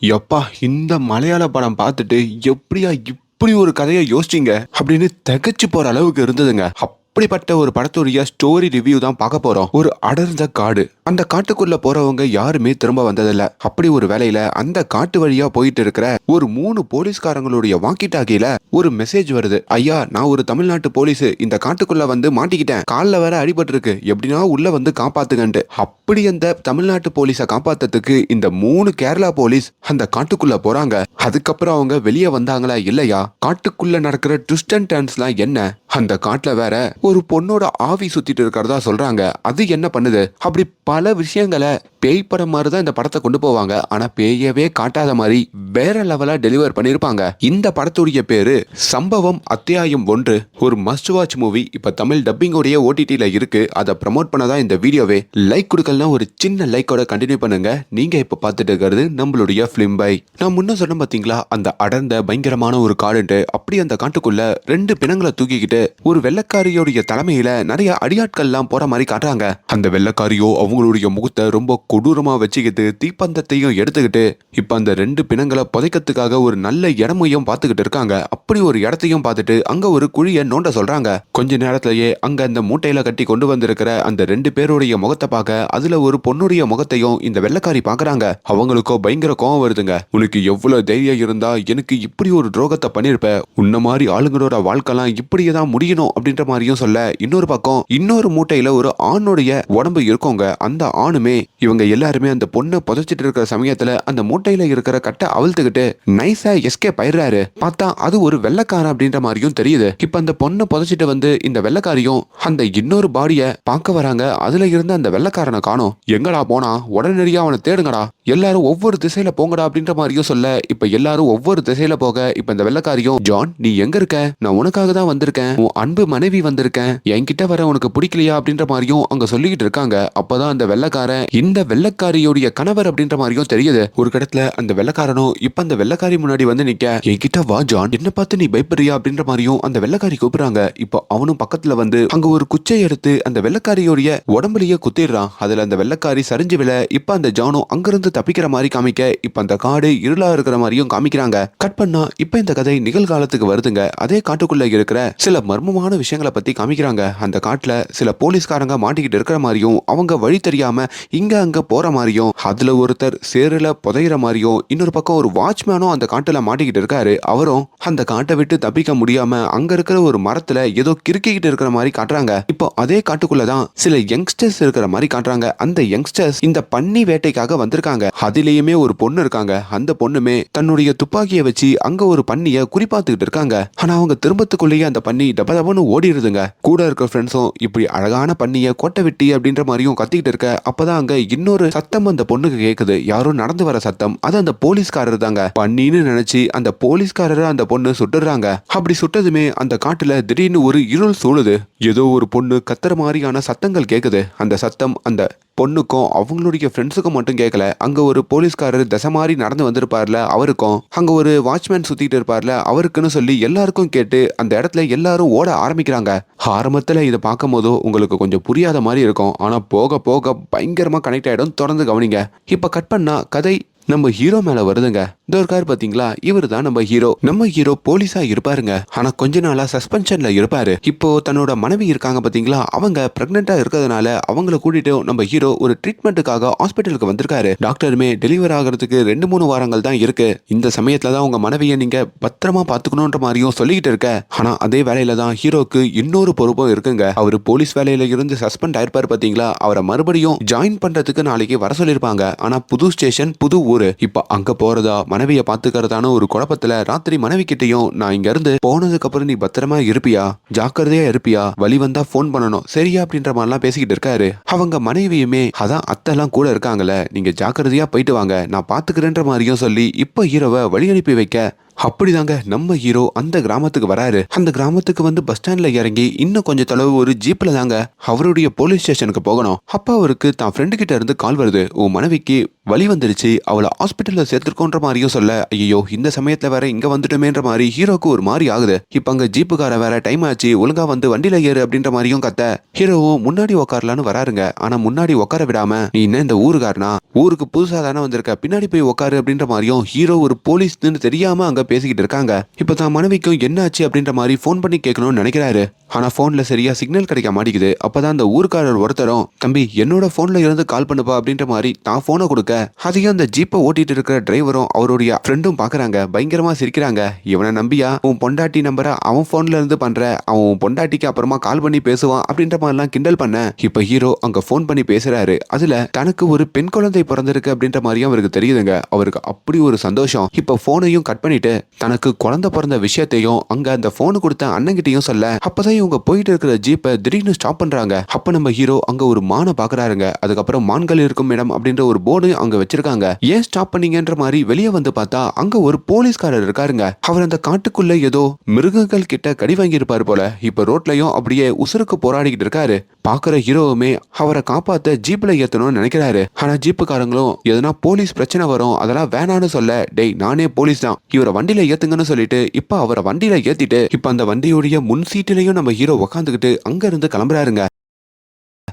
எப்பா இந்த மலையாள படம் பார்த்துட்டு எப்படியா இப்படி ஒரு கதையை யோசிச்சீங்க அப்படின்னு திகைச்சு போற அளவுக்கு இருந்ததுங்க. அப்படிப்பட்ட ஒரு படத்துடைய ஸ்டோரி ரிவ்யூ தான் பார்க்க போறோம். ஒரு அடர்ந்த காடு, அந்த காட்டுக்குள்ள போறவங்க யாருமே திரும்ப வந்ததில்ல. அப்படி ஒரு வேலையில அந்த காட்டு வழியா போயிட்டு இருக்கிற ஒரு 3 போலீஸ்காரங்களுடைய வாக்கி டாக்கில ஒரு மெசேஜ் வருது. ஐயா, நான் ஒரு தமிழ்நாட்டு போலீஸ், இந்த காட்டுக்குள்ள வந்து மாட்டிக்கிட்டேன், கால்ல வேற அடிபட்டு இருக்கு, எப்படின்னா உள்ள வந்து காப்பாத்துங்கன்ட்டு. அப்படி அந்த தமிழ்நாட்டு போலீஸை காப்பாத்துறதுக்கு இந்த 3 கேரளா போலீஸ் அந்த காட்டுக்குள்ள போறாங்க. அதுக்கப்புறம் அவங்க வெளியே வந்தாங்களா இல்லையா, காட்டுக்குள்ள நடக்கிற ட்விஸ்ட் அண்ட் டர்ன்ஸ்லாம் என்ன, அந்த காட்டுல வேற ஒரு பொண்ணோட ஆவி சுத்திட்டு இருக்கிறதா சொல்றாங்க, அது என்ன பண்ணுது, அப்படி பல விஷயங்களை பேய் படம் மாதிரி தான் இந்த படத்தை கொண்டு போவாங்க. ஆனா பேயவே காட்டாத மாதிரி வேற லெவலா டெலிவர் பண்ணிருப்பாங்க. இந்த படத்துடைய பேரு சம்பவம் அத்தியாயம் 1. ஒரு மஸ்ட் வாட்ச் மூவி. இப்ப தமிழ் டப்பிங் உடைய ஓடிடில இருக்கு. அதை ப்ரமோட் பண்ணதான் இந்த வீடியோவே. லைக் கொடுக்கலாம், ஒரு சின்ன லைக்கோட கண்டினியூ பண்ணுங்க. நீங்க இப்ப பார்த்துட்டு இருக்கிறது நம்மளுடைய பிலிம் பை. நான் முன்ன சொன்ன பாத்தீங்களா, அந்த அடர்ந்த பயங்கரமான ஒரு காடுன்ட்டு. அப்படி அந்த காட்டுக்குள்ள 2 பிணங்களை தூக்கிக்கிட்டு ஒரு வெள்ளக்காரியோடைய தலைமையில நிறைய அடியாட்கள்லாம் போற மாதிரி காட்டுறாங்க. அந்த வெள்ளக்காரியோ அவங்களுடைய முகத்தை ரொம்ப கொடூரமா வச்சுக்கிட்டு தீப்பந்தத்தையும் எடுத்துக்கிட்டு இப்ப அந்த 2 பிணங்களை புதைக்கிறதுக்காக ஒரு நல்ல இடமையும் பார்த்துக்கிட்டு இருக்காங்க. அப்படி ஒரு இடத்தையும் பார்த்துட்டு அங்க ஒரு குழியை நோண்ட சொல்றாங்க. கொஞ்ச நேரத்திலேயே அங்க அந்த மூட்டையில கட்டி கொண்டு வந்திருக்கிற அந்த 2 பேருடைய முகத்தை பார்க்க அதுல ஒரு பொண்ணுடைய முகத்தையும் இந்த வெள்ளக்காரி பாக்குறாங்க. அவங்களுக்கோ பயங்கர கோவம் வருதுங்க. உனக்கு எவ்வளவு தைரியம் இருந்தா எனக்கு இப்படி ஒரு துரோகத்தை பண்ணிருப்ப, உன்ன மாதிரி ஆளுங்களோட வாழ்க்கைலாம் இப்படியேதான் முடியணும் அப்படின்ற மாதிரியும் சொல்ல, இன்னொரு பக்கம் இன்னொரு மூட்டையில ஒரு ஆணுடைய உடம்பு இருக்கோங்க. அந்த ஆணுமே இவங்க எல்லாருமே அந்த பொண்ணை புதைச்சிட்டு இருக்கிற சமயத்துல அந்த மூட்டையில இருக்கிற கட்டை அவிழ்த்துக்கிட்டு நைஸா எஸ்கேப் ஆயிடுறாரு. பார்த்தா அது ஒரு வெள்ளக்காரன் அப்படின்ற மாதிரியும் தெரியுது. இப்ப அந்த பொண்ணை புதைச்சிட்டு வந்து இந்த வெள்ளக்காரியும் அந்த இன்னொரு பாடிய பார்க்க வராங்க. அதுல இருந்து அந்த வெள்ளக்காரனை காணோம். எங்கடா போனா, உடனடியா அவனை தேடுங்கடா, எல்லாரும் ஒவ்வொரு திசையில போங்கடா அப்படின்ற மாதிரியும் சொல்ல, இப்ப எல்லாரும் ஒவ்வொரு திசையில போக இப்ப இந்த வெள்ளக்காரியும், ஜான் நீ எங்க இருக்க, நான் உனக்காக தான் வந்திருக்கேன், உன் அன்பு மனைவி வந்திருக்கேன், என்கிட்ட வர உனக்கு பிடிக்கலையா அப்படின்ற மாதிரியும் அங்க சொல்லிக்கிட்டு இருக்காங்க. அப்பதான் அந்த வெள்ளக்காரன் இந்த வெள்ளக்காரியோடைய கணவர் அப்படின்ற மாதிரியும் தெரியுது. ஒரு இடத்துல அந்த வெள்ளக்காரனும் இப்ப அந்த வெள்ளக்காரி முன்னாடி வந்து நிக்க, என்கிட்ட வா ஜான், என்ன பார்த்து நீ பயப்படுறியா அப்படின்ற மாதிரியும் அந்த வெள்ளக்காரி கூப்பிடுறாங்க. இப்போ அவனும் பக்கத்துல வந்து அங்க ஒரு குச்சை எடுத்து அந்த வெள்ளக்காரியோடைய உடம்புலயே குத்திடுறான். அதுல அந்த வெள்ளக்காரி சரிஞ்சு விழ இப்ப அந்த ஜானும் அங்கிருந்து தப்பிக்கிற மாதிரி காமிக்க, இப்ப அந்த காடு இருளா இருக்கிற மாதிரியும் காமிக்கிறாங்க. கட் பண்ணா இப்ப இந்த கதை நிகழ்காலத்துக்கு வருதுங்க. அதே காட்டுக்குள்ள இருக்கிற சில மர்மமான விஷயங்களை பத்தி காமிக்கிறாங்க. அந்த காட்டுல சில போலீஸ்காரங்க மாட்டிக்கிட்டு இருக்கிற மாதிரியும் அவங்க வழி தெரியாம இங்க அங்க போற மாதிரியும், அதுல ஒருத்தர் சேருல புதையிற மாதிரியும், இன்னொரு பக்கம் ஒரு வாட்ச்மேனும் அந்த காட்டுல மாட்டிக்கிட்டு இருக்காரு. அவரும் அந்த காட்டை விட்டு தப்பிக்க முடியாம அங்க இருக்கிற ஒரு மரத்துல ஏதோ கிறுக்கிக்கிட்டு இருக்கிற மாதிரி காட்டுறாங்க. இப்போ அதே காட்டுக்குள்ளதான் சில யங்ஸ்டர்ஸ் இருக்கிற மாதிரி காட்டுறாங்க. அந்த யங்ஸ்டர்ஸ் இந்த பன்னி வேட்டைக்காக வந்திருக்காங்க. அதிலேயுமே ஒரு பொண்ணு இருக்காங்க. அந்த பொண்ணுமே தன்னுடைய துப்பாக்கியை வச்சு அங்க ஒரு பன்னிய குறிப்பாத்துக்கிட்டு இருக்காங்க. ஆனா அவங்க திரும்பத்துக்குள்ளேயே அந்த பன்னி டபடபன்னு ஓடிடுதுங்க. கூட இருக்கிற ஃப்ரெண்ட்ஸும் இப்படி அழகான பன்னிய கோட்டை விட்டி அப்படின்ற மாதிரியும் கத்திக்கிட்டு இருக்க, அப்பதான் அங்க இன்னொரு சத்தம் அந்த பொண்ணுக்கு கேக்குது. யாரும் நடந்து வர சத்தம். அது அந்த போலீஸ்காரர் தாங்க. பன்னின்னு நினைச்சு அந்த போலீஸ்காரரை அந்த பொண்ணு சுட்டுறாங்க. அப்படி சுட்டதுமே அந்த காட்டுல திடீர்னு ஒரு இருள் சூழுது. ஏதோ ஒரு பொண்ணு கத்துற மாதிரியான சத்தங்கள் கேக்குது. அந்த சத்தம் அந்த பொண்ணுக்கும் அவங்களுடைய ஃப்ரெண்ட்ஸுக்கும் மட்டும் கேட்கல. அங்க ஒரு போலீஸ்காரர் தசை மாதிரி நடந்து வந்திருப்பார்ல அவருக்கும், அங்க ஒரு வாட்ச்மேன் சுத்திட்டு இருப்பார்ல அவருக்குன்னு சொல்லி எல்லாருக்கும் கேட்டு அந்த இடத்துல எல்லாரும் ஓட ஆரம்பிக்கிறாங்க. ஆரம்பத்துல இதை பார்க்கும் போதோ உங்களுக்கு கொஞ்சம் புரியாத மாதிரி இருக்கும். ஆனா போக போக பயங்கரமா கனெக்ட் ஆயிடும். தொடர்ந்து கவனிங்க. இப்ப கட் பண்ணா கதை நம்ம ஹீரோ மேல வருதுங்க. இந்த ஒரு கார் பாத்தீங்களா, இவர் தான் நம்ம ஹீரோ. நம்ம ஹீரோ போலீஸா இருப்பாருங்க. ஆனா கொஞ்ச நாளா சஸ்பென்ஷன்ல இருப்பாரு. இப்போ தன்னோட மனைவி இருக்காங்க பாத்தீங்களா, அவங்க பிரெக்னெண்டா இருக்கிறதுனால அவங்கள கூட்டிட்டு நம்ம ஹீரோ ஒரு ட்ரீட்மெண்ட்டுக்காக ஹாஸ்பிட்டலுக்கு வந்திருக்காரு. டாக்டருமே டெலிவரி ஆகிறதுக்கு 2-3 வாரங்கள் தான் இருக்கு, இந்த சமயத்துல தான் உங்க மனைவியை நீங்க பத்திரமா பாத்துக்கணும்ன்ற மாதிரியும் சொல்லிக்கிட்டு இருக்க. ஆனா அதே வேலையில தான் ஹீரோக்கு இன்னொரு பொறுப்பும் இருக்குங்க. அவரு போலீஸ் வேலையில இருந்து சஸ்பெண்ட் ஆயிருப்பாரு பாத்தீங்களா, அவரை மறுபடியும் ஜாயின் பண்றதுக்கு நாளைக்கு வர சொல்லிருப்பாங்க. ஆனா புது ஸ்டேஷன் புது ஊரு. இப்ப அங்க போறதா மனைவியை பாத்துக்கிறதான ஒரு குழப்பத்துல ராத்திரி மனைவி கிட்டையும், நான் இங்க இருந்து போனதுக்கு அப்புறம் நீ பத்திரமா இருப்பியா, ஜாக்கிரதையா இருப்பியா, வழி வந்தா போன் பண்ணணும் சரியா அப்படின்ற மாதிரிலாம் பேசிக்கிட்டு இருக்காரு. அவங்க மனைவியுமே, அதான் அத்தெல்லாம் கூட இருக்காங்கல்ல, நீங்க ஜாக்கிரதையா போயிட்டு வாங்க, நான் பாத்துக்கிறேன்ற மாதிரியும் சொல்லி இப்ப ஹீரோவை வழி அனுப்பி வைக்க, அப்படிதாங்க நம்ம ஹீரோ அந்த கிராமத்துக்கு வராரு. அந்த கிராமத்துக்கு வந்து பஸ் ஸ்டாண்ட்ல இறங்கி இன்னும் கொஞ்சம் தொலைவு ஒரு ஜீப்ல தாங்க அவருடைய போலீஸ் ஸ்டேஷனுக்கு போகணும். அப்ப அவருக்கு தான் ஃப்ரெண்டு கிட்ட இருந்து கால் வருது. உன் மனைவிக்கு வலி வந்துருச்சு, அவளை ஹாஸ்பிட்டல்ல சேர்த்திருக்கோன்ற மாதிரியும் சொல்ல, ஐயோ இந்த சமயத்துல வேற இங்க வந்துட்டோமேன்ற மாதிரி ஹீரோக்கு ஒரு மாதிரி ஆகுது. இப்ப அங்க ஜீப்புக்கார வேற டைம் ஆச்சு, ஒழுங்கா வந்து வண்டியில ஏறு அப்படின்ற மாதிரியும் கத்த, ஹீரோவும் முன்னாடி உட்காரலான்னு வராருங்க. ஆனா முன்னாடி உட்கார விடாம, நீ என்ன இந்த ஊருக்காரனா, ஊருக்கு புதுசா தானே வந்திருக்க, பின்னாடி போய் உட்காரு அப்படின்ற மாதிரியும் ஹீரோ ஒரு போலீஸ்னு தெரியாம அங்க பேசிக்கிட்டு இருக்காங்க. இப்ப தான் மனைவிக்கும் என்ன ஆச்சு அப்படின்ற மாதிரி போன் பண்ணி கேட்கணும்னு நினைக்கிறாரு. ஆனா போன்ல சரியா சிக்னல் கிடைக்க மாட்டேங்குது. அப்பதான் அந்த ஊர்க்காரர் ஒருத்தரும், தம்பி என்னோட போன்ல இருந்து கால் பண்ணுப்பா அப்படின்ற மாதிரி தான் போனை கொடுக்க, அதையும் அந்த ஜீப்பை ஓட்டிட்டு இருக்கிற டிரைவரும் அவருடைய ஃப்ரெண்டும் பாக்குறாங்க. பயங்கரமா சிரிக்கிறாங்க. இவனை நம்பியா உன் பொண்டாட்டி நம்பரை அவன் போன்ல இருந்து பண்ற, அவன் பொண்டாட்டிக்கு அப்புறமா கால் பண்ணி பேசுவான் அப்படின்ற மாதிரிலாம் கிண்டல் பண்ண, இப்ப ஹீரோ அங்க போன் பண்ணி பேசுறாரு. அதுல தனக்கு ஒரு பெண் குழந்தை பிறந்திருக்கு அப்படின்ற மாதிரியும் அவருக்கு தெரியுதுங்க. அவருக்கு அப்படி ஒரு சந்தோஷம். இப்ப போனையும் கட் பண்ணிட்டு தனக்கு குழந்தை பிறந்த விஷயத்தையும் அங்க அந்த போனு கொடுத்த அண்ணங்கிட்டையும் சொல்ல, அப்பதான் இவங்க போயிட்டு இருக்கிற ஜீப்பை திடீர்னு ஸ்டாப் பண்றாங்க. அப்ப நம்ம ஹீரோ அங்க ஒரு மானை பாக்குறாருங்க. அதுக்கப்புறம் மான்கள் இருக்கும் இடம் அப்படின்ற ஒரு போர்டு அங்க வச்சிருக்காங்க. ஏன் ஸ்டாப் பண்ணீங்கன்ற மாதிரி வெளியே வந்து பார்த்தா அங்க ஒரு போலீஸ்காரர் இருக்காருங்க. அவர் அந்த காட்டுக்குள்ள ஏதோ மிருகங்கள் கிட்ட கடி வாங்கி இருப்பாரு போல. இப்ப ரோட்லயும் அப்படியே உசுருக்கு போராடிக்கிட்டு இருக்காரு. பாக்குற ஹீரோவுமே அவரை காப்பாத்த ஜீப்ல ஏத்தணும்னு நினைக்கிறாரு. ஆனா ஜீப்புக்காரங்களும் எதனா போலீஸ் பிரச்சனை வரும் அதெல்லாம் வேணான்னு சொல்ல, டேய் நானே போலீஸ் தான், இவரை வண்டியில ஏத்துங்கன்னு சொல்லிட்டு இப்ப அவரை வண்டியில ஏத்திட்டு இப்ப அந்த வண்டியோடைய முன் சீட்டிலையும் நம்ம ஹீரோ உக்காந்துக்கிட்டு அங்க இருந்து கிளம்புறாருங்க.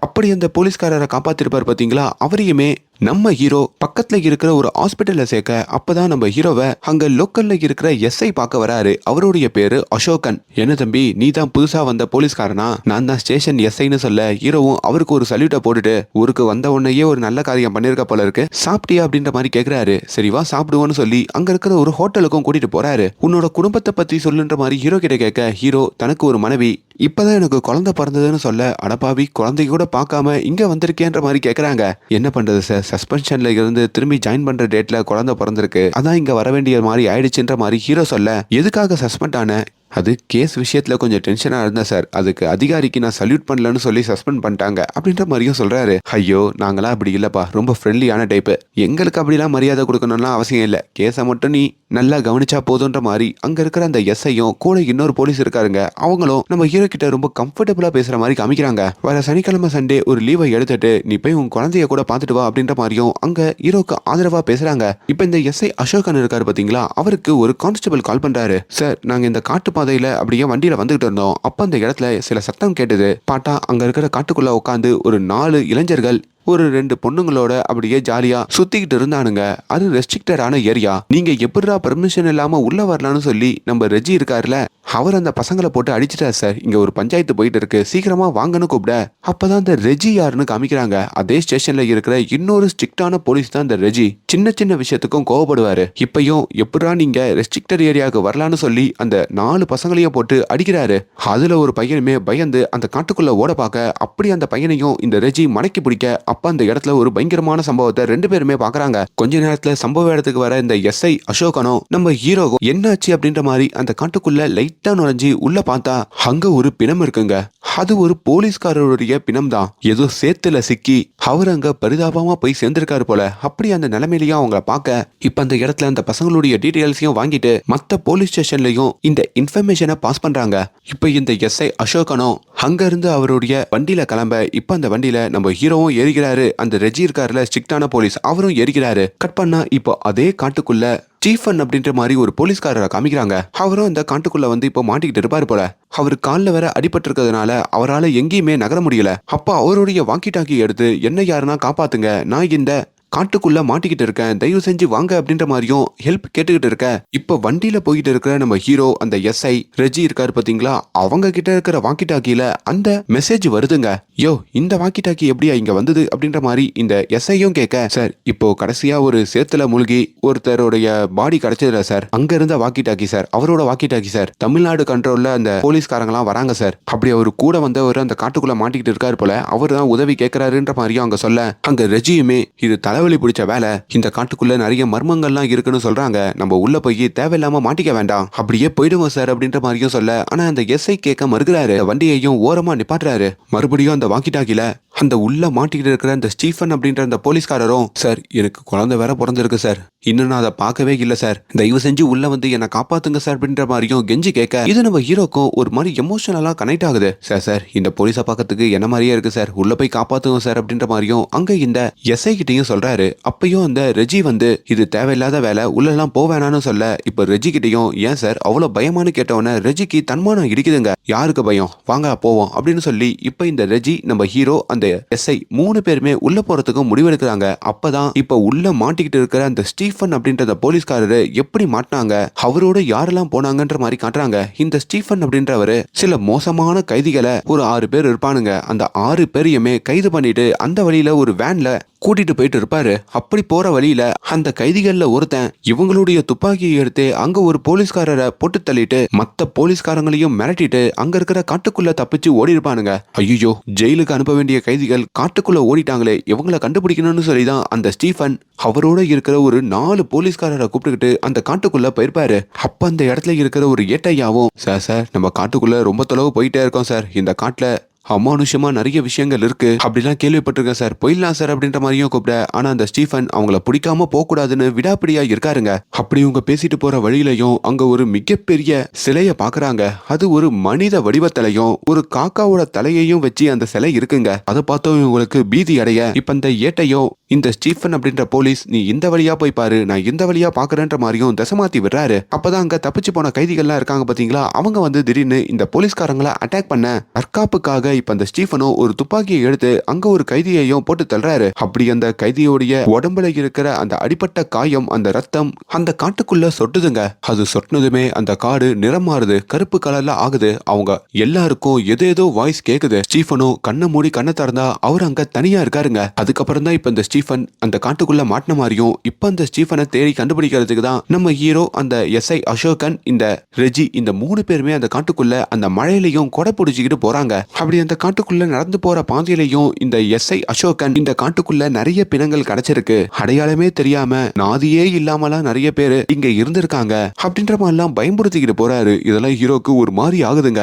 அப்படி அந்த போலீஸ்காரரை காப்பாத்திருப்பாரு பாத்தீங்களா, அவரையுமே நம்ம ஹீரோ பக்கத்துல இருக்கிற ஒரு ஹாஸ்பிட்டல்ல சேர்க்க, அப்பதான் நம்ம ஹீரோவை அங்க லோக்கல்ல இருக்கிற எஸ்ஐ பார்க்க வராரு. அவருடைய பேரு அசோகன். என்ன தம்பி நீ தான் புதுசா வந்த போலீஸ்காரனா, நான் தான் ஸ்டேஷன் எஸ்ஐன்னு சொல்ல, ஹீரோவும் அவருக்கு ஒரு சல்யூட்டை போட்டுட்டு, ஊருக்கு வந்த உடனேயே ஒரு நல்ல காரியம் பண்ணிருக்க போல இருக்கு, சாப்பிட்டியா அப்படின்ற மாதிரி கேக்குறாரு. சரிவா சாப்பிடுவோன்னு சொல்லி அங்க இருக்கிற ஒரு ஹோட்டலுக்கும் கூட்டிட்டு போறாரு. உன்னோட குடும்பத்தை பத்தி சொல்லுன்ற மாதிரி ஹீரோ கிட்ட கேட்க, ஹீரோ தனக்கு ஒரு மனைவி, இப்பதான் எனக்கு குழந்தை பிறந்ததுன்னு சொல்ல, அடப்பாவி குழந்தை கூட பார்க்காம இங்க வந்திருக்கேன்ற மாதிரி கேக்குறாங்க. என்ன பண்றது சார், சஸ்பென்ஷன்ல இருந்து திரும்பி ஜாயின் பண்ற டேட்ல குழந்தை பிறந்திருக்கு, அதான் இங்க வர வேண்டிய மாதிரி ஆயிடுச்சுன்ற மாதிரி ஹீரோ சொல்ல, எதுக்காக சஸ்பெண்ட் ஆன, அது கேஸ் விஷயத்துல கொஞ்சம் டென்ஷனா இருந்தேன் சார், அதுக்கு அதிகாரிக்கு நான் சல்யூட் பண்ணலன்னு சொல்லி சஸ்பெண்ட் பண்ணிட்டாங்க அப்படின்ற மாதிரியும் சொல்றாரு. ஐயோ நாங்களாம் அப்படி இல்லப்பா, ரொம்ப ஃப்ரெண்ட்லியான டைப்பு, எங்களுக்கு அப்படிலாம் மரியாதை கொடுக்கணும்லாம் அவசியம் இல்லை, கேஸை மட்டும் நீ நல்லா கவனிச்சா போதுன்ற மாதிரி அங்க இருக்கிற அந்த எஸ்ஐயும் கூட இன்னொரு போலீஸ் இருக்காருங்க. அவங்களும் நம்ம ஹீரோ கிட்ட ரொம்ப கம்ஃபர்டபுளா பேசுற மாதிரி காமிக்கிறாங்க. வர சனிக்கிழமை சண்டே ஒரு லீவை எடுத்துட்டு நீ போய் உன் குழந்தைய கூட பாத்துட்டு வா அப்படின்ற மாதிரியும் அங்க ஹீரோக்கு ஆதரவா பேசுறாங்க. இப்ப இந்த எஸ்ஐ அசோகன் இருக்காரு பாத்தீங்களா, அவருக்கு ஒரு கான்ஸ்டபிள் கால் பண்றாரு. சார் நாங்க இந்த காட்டு பாதையில அப்படியே வண்டியில வந்துகிட்டு இருந்தோம், அப்ப அந்த இடத்துல சில சத்தம் கேட்டது, பாட்டா அங்க இருக்கிற காட்டுக்குள்ள உட்காந்து ஒரு 4 இளைஞர்கள் ஒரு 2 பொண்ணுங்களோட அப்படியே ஜாலியா சுத்திக்கிட்டு இருந்தானுங்க. அது ரெஸ்ட்ரிக்டடான ஏரியா, நீங்க எப்படிடா பெர்மிஷன் இல்லாம உள்ள வரலான்னு சொல்லி நம்ம ரெஜி இருக்காருல, அவர் அந்த பசங்களை போட்டு அடிச்சிட்டார் சார், இங்க ஒரு பஞ்சாயத்து போயிட்டு இருக்கு, சீக்கிரமா வாங்கன்னு கூப்பிட, அப்பதான் அந்த ரெஜி யாருன்னு காமிக்கிறாங்க. அதே ஸ்டேஷன்ல இருக்கிற இன்னொரு ஸ்ட்ரிக்டான போலீஸ் தான் இந்த ரெஜி. சின்ன சின்ன விஷயத்துக்கும் கோவப்படுவாரு. இப்பயும் எப்படா நீங்க ரெஸ்ட்ரிக்டட் ஏரியாவுக்கு வரலான்னு சொல்லி அந்த 4 பசங்களையும் போட்டு அடிக்கிறாரு. அதுல ஒரு பையனுமே பயந்து அந்த காட்டுக்குள்ள ஓட பார்க்க, அப்படி அந்த பையனையும் இந்த ரெஜி மடக்கி பிடிக்க, அப்ப அந்த இடத்துல ஒரு பயங்கரமான சம்பவத்தை 2 பேருமே பாக்குறாங்க. கொஞ்ச நேரத்துல சம்பவ இடத்துக்கு வர இந்த எஸ்ஐ அசோகனும் நம்ம ஹீரோவும் என்னாச்சு அப்படின்ற மாதிரி அந்த காட்டுக்குள்ள லைட்டா நுழைஞ்சி உள்ள பார்த்தா அங்க ஒரு பிணம் இருக்குங்க. அது ஒரு போலீஸ்காரருடைய பிணம் தான். ஏதோ சேத்துல சிக்கி அவர் அங்க பரிதாபமா போய் சேர்ந்திருக்காரு போல. அப்படி அந்த நிலைமையிலயும் அவங்கள பார்க்க, இப்ப அந்த இடத்துல அந்த பசங்களுடைய டீடைல்ஸையும் வாங்கிட்டு மத்த போலீஸ் ஸ்டேஷன்லயும் இந்த இன்ஃபர்மேஷனை பாஸ் பண்றாங்க. இப்ப இந்த எஸ்ஐ அசோகனும் அங்க இருந்து அவருடைய வண்டியில கிளம்ப, இப்ப அந்த வண்டியில நம்ம ஹீரோவும் ஏறிக்கிறாரு. அந்த ரெஜி இருக்காருல ஸ்ட்ரிக்டான போலீஸ், அவரும் ஏறிக்கிறாரு. கட் பண்ணா இப்போ அதே காட்டுக்குள்ள சீஃபன் அப்படின்ற மாதிரி ஒரு போலீஸ்காரரை காமிக்கிறாங்க. அவரும் அந்த காட்டுக்குள்ள வந்து இப்போ மாட்டிக்கிட்டு இருப்பாரு போல. அவர் காலில் வேற அடிபட்டு இருக்கிறதுனால அவரால் எங்கேயுமே நகர முடியல. அப்ப அவருடைய வாக்கி டாக்கி எடுத்து, என்ன யாருன்னா காப்பாத்துங்க, நான் இந்த காட்டுக்குள்ள மாட்டிக்கிட்டு இருக்கேன், தயவு செஞ்சு வாங்க அப்படின்ற மாதிரியும் ஹெல்ப் கேட்டுக்கிட்டு இருக்க, இப்ப வண்டியில போயிட்டு இருக்கிற நம்ம ஹீரோ அந்த எஸ்ஐ ரெஜி இருக்காரு பாத்தீங்களா, அவங்க கிட்ட இருக்கிற வாக்கி டாக்கியில அந்த மெசேஜ் வருதுங்க. யோ இந்த வாக்கி டாக்கி எப்படியா இங்க வந்தது அப்படின்ற மாதிரி இந்த எஸ்ஐயும் கேட்க, சார் இப்போ கடைசியா ஒரு சேத்துல மூழ்கி ஒருத்தருடைய பாடி கிடைச்சதுல சார், அங்க இருந்த வாக்கி டாக்கி சார், அவரோட வாக்கி டாக்கி சார், தமிழ்நாடு கண்ட்ரோல்ல அந்த போலீஸ்காரங்களாம் வராங்க சார், அப்படி அவர் கூட வந்தவர் அந்த காட்டுக்குள்ள மாட்டிக்கிட்டு இருக்காரு போல, அவர் தான் உதவி கேட்கிறாருன்ற மாதிரியும் அங்க சொல்ல, அங்க ரெஜியுமே இது தலைவலி பிடிச்ச வேலை, இந்த காட்டுக்குள்ள நிறைய மர்மங்கள்லாம் இருக்குன்னு சொல்றாங்க, நம்ம உள்ள போய் தேவையில்லாம மாட்டிக்க வேண்டாம், அப்படியே போயிடுவோம் சார் அப்படின்ற மாதிரியும் சொல்ல, ஆனா அந்த எஸ்ஐ கேட்க மறுக்கிறாரு. வண்டியையும் ஓரமா நிப்பாட்டுறாரு. மறுபடியும் அந்த வாக்கி டாக்கில அந்த உள்ள மாட்டிக்கிட்டு இருக்கிற அந்த ஸ்டீஃபன் அப்படின்ற அந்த போலீஸ்காரரும், சார் எனக்கு குழந்தை வேற பிறந்திருக்கு சார், இன்னும் நான் அதை பார்க்கவே இல்லை சார், தயவு செஞ்சு உள்ள வந்து என்னை காப்பாத்துங்க சார் அப்படின்ற மாதிரியும் கெஞ்சி கேட்க, இது நம்ம ஹீரோக்கும் ஒரு மாதிரி எமோஷனலா கனெக்ட் ஆகுது. சார் சார் இந்த போலீஸை பார்க்கறதுக்கு என்ன மாதிரியே இருக்கு சார், உள்ள போய் காப்பாத்துங்க சார் அப்படின்ற மாதிரியும் அங்க இந்த எஸ்ஐ கிட்டையும் சொல்றாரு. அப்பயும் அந்த ரெஜி வந்து இது தேவையில்லாத வேலை, உள்ளெல்லாம் போவேணான்னு சொல்ல, இப்ப ரெஜி கிட்டையும் ஏன் சார் அவ்வளவு பயமானு கேட்டவன ரெஜிக்கு தன்மானம் இடிக்குதுங்க. யாருக்கு பயம், வாங்க போவோம் அப்படின்னு சொல்லி இப்ப இந்த ரெஜி, நம்ம ஹீரோ, அந்த எஸ்ஐ 3 பேருமே உள்ள போறதுக்கு முடிவெடுக்கிறாங்க. அப்பதான் இப்ப உள்ள மாட்டிக்கிட்டு இருக்கிற அந்த ஸ்டீஃபன் அப்படின்ற போலீஸ்காரரு எப்படி மாட்டினாங்க, அவரோட யாரெல்லாம் போனாங்கன்ற மாதிரி காட்டுறாங்க. இந்த ஸ்டீஃபன் அப்படின்றவரு சில மோசமான கைதிகளை ஒரு 6 பேர் இருப்பானுங்க, அந்த 6 பேரையுமே கைது பண்ணிட்டு அந்த வழியில ஒரு வேன்ல கூட்டிட்டு போயிட்டு இருப்பாரு. அப்படி போற வழியில அந்த கைதிகள்ல ஒருத்தன் இவங்களுடைய துப்பாக்கியை எடுத்து அங்க ஒரு போலீஸ்காரரை போட்டு தள்ளிட்டு மத்த போலீஸ்காரங்களையும் மிரட்டிட்டு அங்க இருக்கிற காட்டுக்குள்ள தப்பிச்சு ஓடி இருப்பானுங்க. ஐயோ, ஜெயிலுக்கு அனுப்ப வேண்டிய கைதிகள் காட்டுக்குள்ள ஓடிட்டாங்களே, இவங்களை கண்டுபிடிக்கணும்னு சொல்லிதான் அந்த ஸ்டீஃபன் அவரோட இருக்கிற ஒரு 4 போலீஸ்காரரை கூப்பிட்டுக்கிட்டு அந்த காட்டுக்குள்ள போயிருப்பாரு. அப்ப அந்த இடத்துல இருக்கிற ஒரு ஏட்டையாவும், சார் சார் நம்ம காட்டுக்குள்ள ரொம்ப தொலைவு போயிட்டே இருக்கோம் சார், இந்த காட்டுல அமானுஷமா நிறைய விஷயங்கள் இருக்கு அப்படிலாம் கேள்விப்பட்டிருக்கேன் சார், போயிடலாம் சார் அப்படின்ற மாதிரியும் கூப்பிட, ஆனா அந்த ஸ்டீஃபன் அவங்கள பிடிக்காம போக கூடாதுன்னு விடாப்பிடியா இருக்காருங்க. அப்படி இவங்க பேசிட்டு போற வழியிலையும் அங்க ஒரு மிகப்பெரிய சிலைய பாக்குறாங்க. அது ஒரு மனித வடிவத்திலையும் ஒரு காக்காவோட தலையையும் வச்சு அந்த சிலை இருக்குங்க. அதை பார்த்தோம் இவங்களுக்கு பீதி அடைய, இப்ப இந்த ஏட்டையும் இந்த ஸ்டீஃபன் அப்படின்ற போலீஸ், நீ இந்த வழியா போய் பாரு, நான் இந்த வழியா பாக்குறேன்ற மாதிரியும் தசமாத்தி விடுறாரு. அப்பதான் அங்க தப்பிச்சு போன கைதிகள்லாம் இருக்காங்க பாத்தீங்களா, அவங்க வந்து திடீர்னு இந்த போலீஸ்காரங்களை அட்டாக் பண்ண தற்காப்புக்காக இப்ப அந்த ஸ்டீஃபனும் ஒரு துப்பாக்கியை எடுத்து அங்க ஒரு கைதியையும் போட்டு தள்ளுறாரு. அப்படி அந்த கைதியோடைய உடம்புல இருக்கிற அந்த அடிப்பட்ட காயம், அந்த ரத்தம் அந்த காட்டுக்குள்ள சொட்டுதுங்க. அது சொட்டினதுமே அந்த காடு நிறம் மாறுது, கருப்பு கலர்ல ஆகுது. அவங்க எல்லாருக்கும் ஏதோ வாய்ஸ் கேக்குது. ஸ்டீஃபனும் கண்ணை மூடி கண்ணை திறந்தா அவர் அங்க தனியா இருக்காருங்க. அதுக்கப்புறம் தான் இப்ப இந்த ஸ்டீஃபன் அந்த காட்டுக்குள்ள மாட்டின மாதிரியும், இப்ப அந்த ஸ்டீஃபனை தேடி கண்டுபிடிக்கிறதுக்கு தான் நம்ம ஹீரோ, அந்த எஸ்ஐ அசோகன், இந்த ரெஜி, இந்த 3 பேருமே அந்த காட்டுக்குள்ள அந்த மழையிலையும் கொடை பிடிச்சிக்கிட்டு போறாங்க. அப்படி அந்த காட்டுக்குள்ள நடந்து போற பாதையிலையும் இந்த எஸ்ஐ அசோகன், இந்த காட்டுக்குள்ள நிறைய பிணங்கள் கிடைச்சிருக்கு, அடையாளமே தெரியாம நாதியே இல்லாமலாம் நிறைய பேரு இங்க இருந்திருக்காங்க அப்படின்ற மாதிரிலாம் பயன்படுத்திக்கிட்டு போறாரு. இதெல்லாம் ஹீரோக்கு ஒரு மாதிரி ஆகுதுங்க.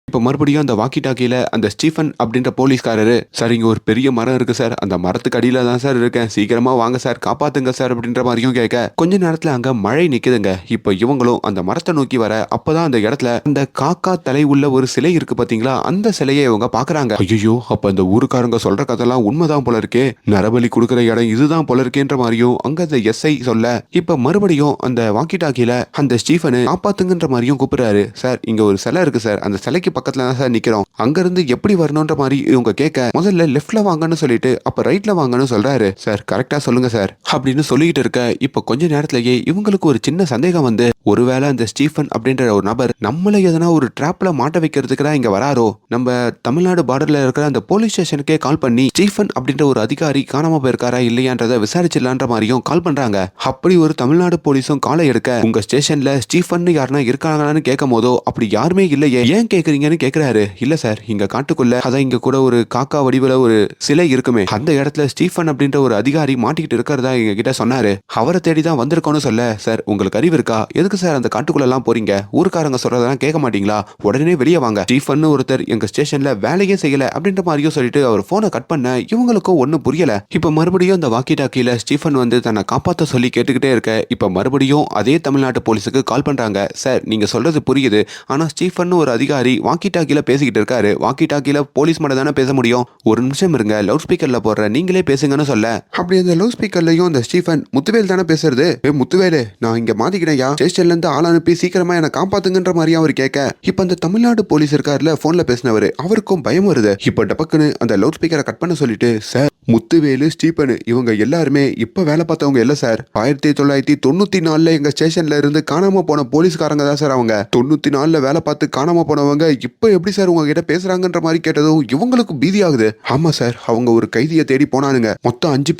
இப்ப மறுபடியும் அந்த வாக்கி டாக்கியில அந்த ஸ்டீஃபன் அப்படின்ற போலீஸ்காரரு, சார் இங்க ஒரு பெரிய மரம் இருக்கு சார், அந்த மரத்துக்கு அடியில தான் சார் இருக்கேன், சீக்கிரமா வாங்க சார், காப்பாத்துங்க சார் அப்படின்ற மாதிரியும் கேட்க, கொஞ்ச நேரத்துல அங்க மழை நிக்குதுங்க. இப்ப இவங்களும் அந்த மரத்தை நோக்கி வர, அப்பதான் அந்த இடத்துல அந்த காக்கா தலை உள்ள ஒரு சிலை இருக்கு பாத்தீங்களா, அந்த சிலையை இவங்க பாக்குறாங்க. ஐயோ, அப்ப அந்த ஊருக்காரங்க சொல்ற கதெல்லாம் உண்மைதான் போல இருக்கே, நரபலி கொடுக்குற இடம் இதுதான் போல இருக்கேன்ற மாதிரியும் அங்க அந்த எஸ்ஐ சொல்ல, இப்ப மறுபடியும் அந்த வாக்கி டாக்கியில அந்த ஸ்டீஃபனு காப்பாத்துங்கன்ற மாதிரியும் கூப்பிடுறாரு. சார் இங்க ஒரு சிலை இருக்கு சார், அந்த சிலைக்கு பக்கத்துல தான் சார் நிக்கிறோம், அங்க இருந்து எப்படி வரணும்ன்ற மாதிரி இவங்க கேட்க, முதல்ல லெஃப்ட்ல வாங்கன்னு சொல்லிட்டு அப்ப ரைட்ல வாங்கன்னு சொல்றாரு. சார் கரெக்டா சொல்லுங்க சார் அப்படின்னு சொல்லிட்டு இருக்க, இப்ப கொஞ்ச நேரத்திலேயே இவங்களுக்கு ஒரு சின்ன சந்தேகம் வந்து, ஒருவேளை அந்த ஸ்டீஃபன் அப்படின்ற ஒரு நபர் நம்மள எதனா ஒரு டிராப்ல மாட்ட வைக்கிறதுக்கு தான் இங்க வராரோ, நம்ம தமிழ்நாடு பார்டர்ல இருக்கிற அந்த போலீஸ் ஸ்டேஷனுக்கே கால் பண்ணி ஸ்டீஃபன் அப்படின்ற ஒரு அதிகாரி காணாம போயிருக்காரா இல்லையான்றதை விசாரிச்சிடலான்ற மாதிரியும் கால் பண்றாங்க. அப்படி ஒரு தமிழ்நாடு போலீஸும் காலை எடுக்க, உங்க ஸ்டேஷன்ல ஸ்டீஃபன் யாருன்னா இருக்காங்களான்னு கேட்கும் போதோ, அப்படி யாருமே இல்லையே, ஏன் கேக்குறீங்கன்னு கேக்குறாரு. இல்ல சார், இங்க காட்டுக்குள்ள அதான் இங்க கூட ஒரு காக்கா வடிவுல ஒரு சிலை இருக்குமே, அந்த இடத்துல ஸ்டீஃபன் அப்படின்ற ஒரு அதிகாரி மாட்டிக்கிட்டு இருக்கிறதா எங்க கிட்ட சொன்னாரு, அவரை தேடிதான் வந்திருக்கோன்னு சொல்ல, சார் உங்களுக்கு அறிவு இருக்கா, எதுக்கு சார் அந்த காட்டுக்குள்ள எல்லாம் போறீங்க, ஊருக்காரங்க சொல்றதெல்லாம் கேட்க மாட்டீங்களா, உடனே வெளியே வாங்க, ஸ்டீஃபன் ஒருத்தர் எங்க ஸ்டேஷன்ல வேலையே செய்யல அப்படின்ற மாதிரியும் சொல்லிட்டு அவர் போனை கட் பண்ண, இவங்களுக்கும் ஒன்னும் புரியல. இப்ப மறுபடியும் அந்த வாக்கி டாக்கியில ஸ்டீஃபன் வந்து தன்னை காப்பாத்த சொல்லி கேட்டுக்கிட்டே இருக்க, இப்ப மறுபடியும் அதே தமிழ்நாட்டு போலீஸுக்கு கால் பண்றாங்க. சார் நீங்க சொல்றது புரியுது, ஆனா ஸ்டீஃபன் ஒரு அதிகாரி வாக்கி டாக்கியில பேசிக்கிட்டு இருக்காரு, வாக்கி டாக்கியில போலீஸ் மட்டும் தானே பேச முடியும், ஒரு நிமிஷம் இருங்க, லவுட் ஸ்பீக்கர்ல போடுற, நீங்களே பேசுங்கன்னு சொல்ல, அப்படி அந்த லவுட் ஸ்பீக்கர்லயும் அந்த ஸ்டீஃபன், முத்துவேல் தானே பேசுறது, முத்துவேலு நான் இங்க மாத்திக்கிடையா, ஸ்டேஷன்ல இருந்து ஆள் அனுப்பி சீக்கிரமா என்ன காப்பாத்துங்கன்ற மாதிரியா அவர் கேட்க, இப்ப அந்த தமிழ்நாடு போலீஸ் இருக்காருல போன்ல பேசினவரு, அவருக்கும் பயம் வருது. இப்ப டபக்குன்னு அந்த லவுட் ஸ்பீக்கரை கட் பண்ண சொல்லிட்டு, சார் முத்துவேலு, ஸ்டீபன் இவங்க எல்லாருமே இப்ப வேலை பார்த்தவங்க இல்ல சார், 1994 எங்க ஸ்டேஷன்ல இருந்து காணாம போன போலீஸ்காரங்க தான் சார் அவங்க, 94 வேலை பார்த்து காணாம போனவங்க இப்ப எப்படி சார் உங்ககிட்ட பேசுறாங்கன்ற மாதிரி கேட்டதும் இவங்களுக்கு பீதி ஆகுது. ஆமா சார், அவங்க ஒரு கைதியை தேடி போனானுங்க, மொத்தம் 5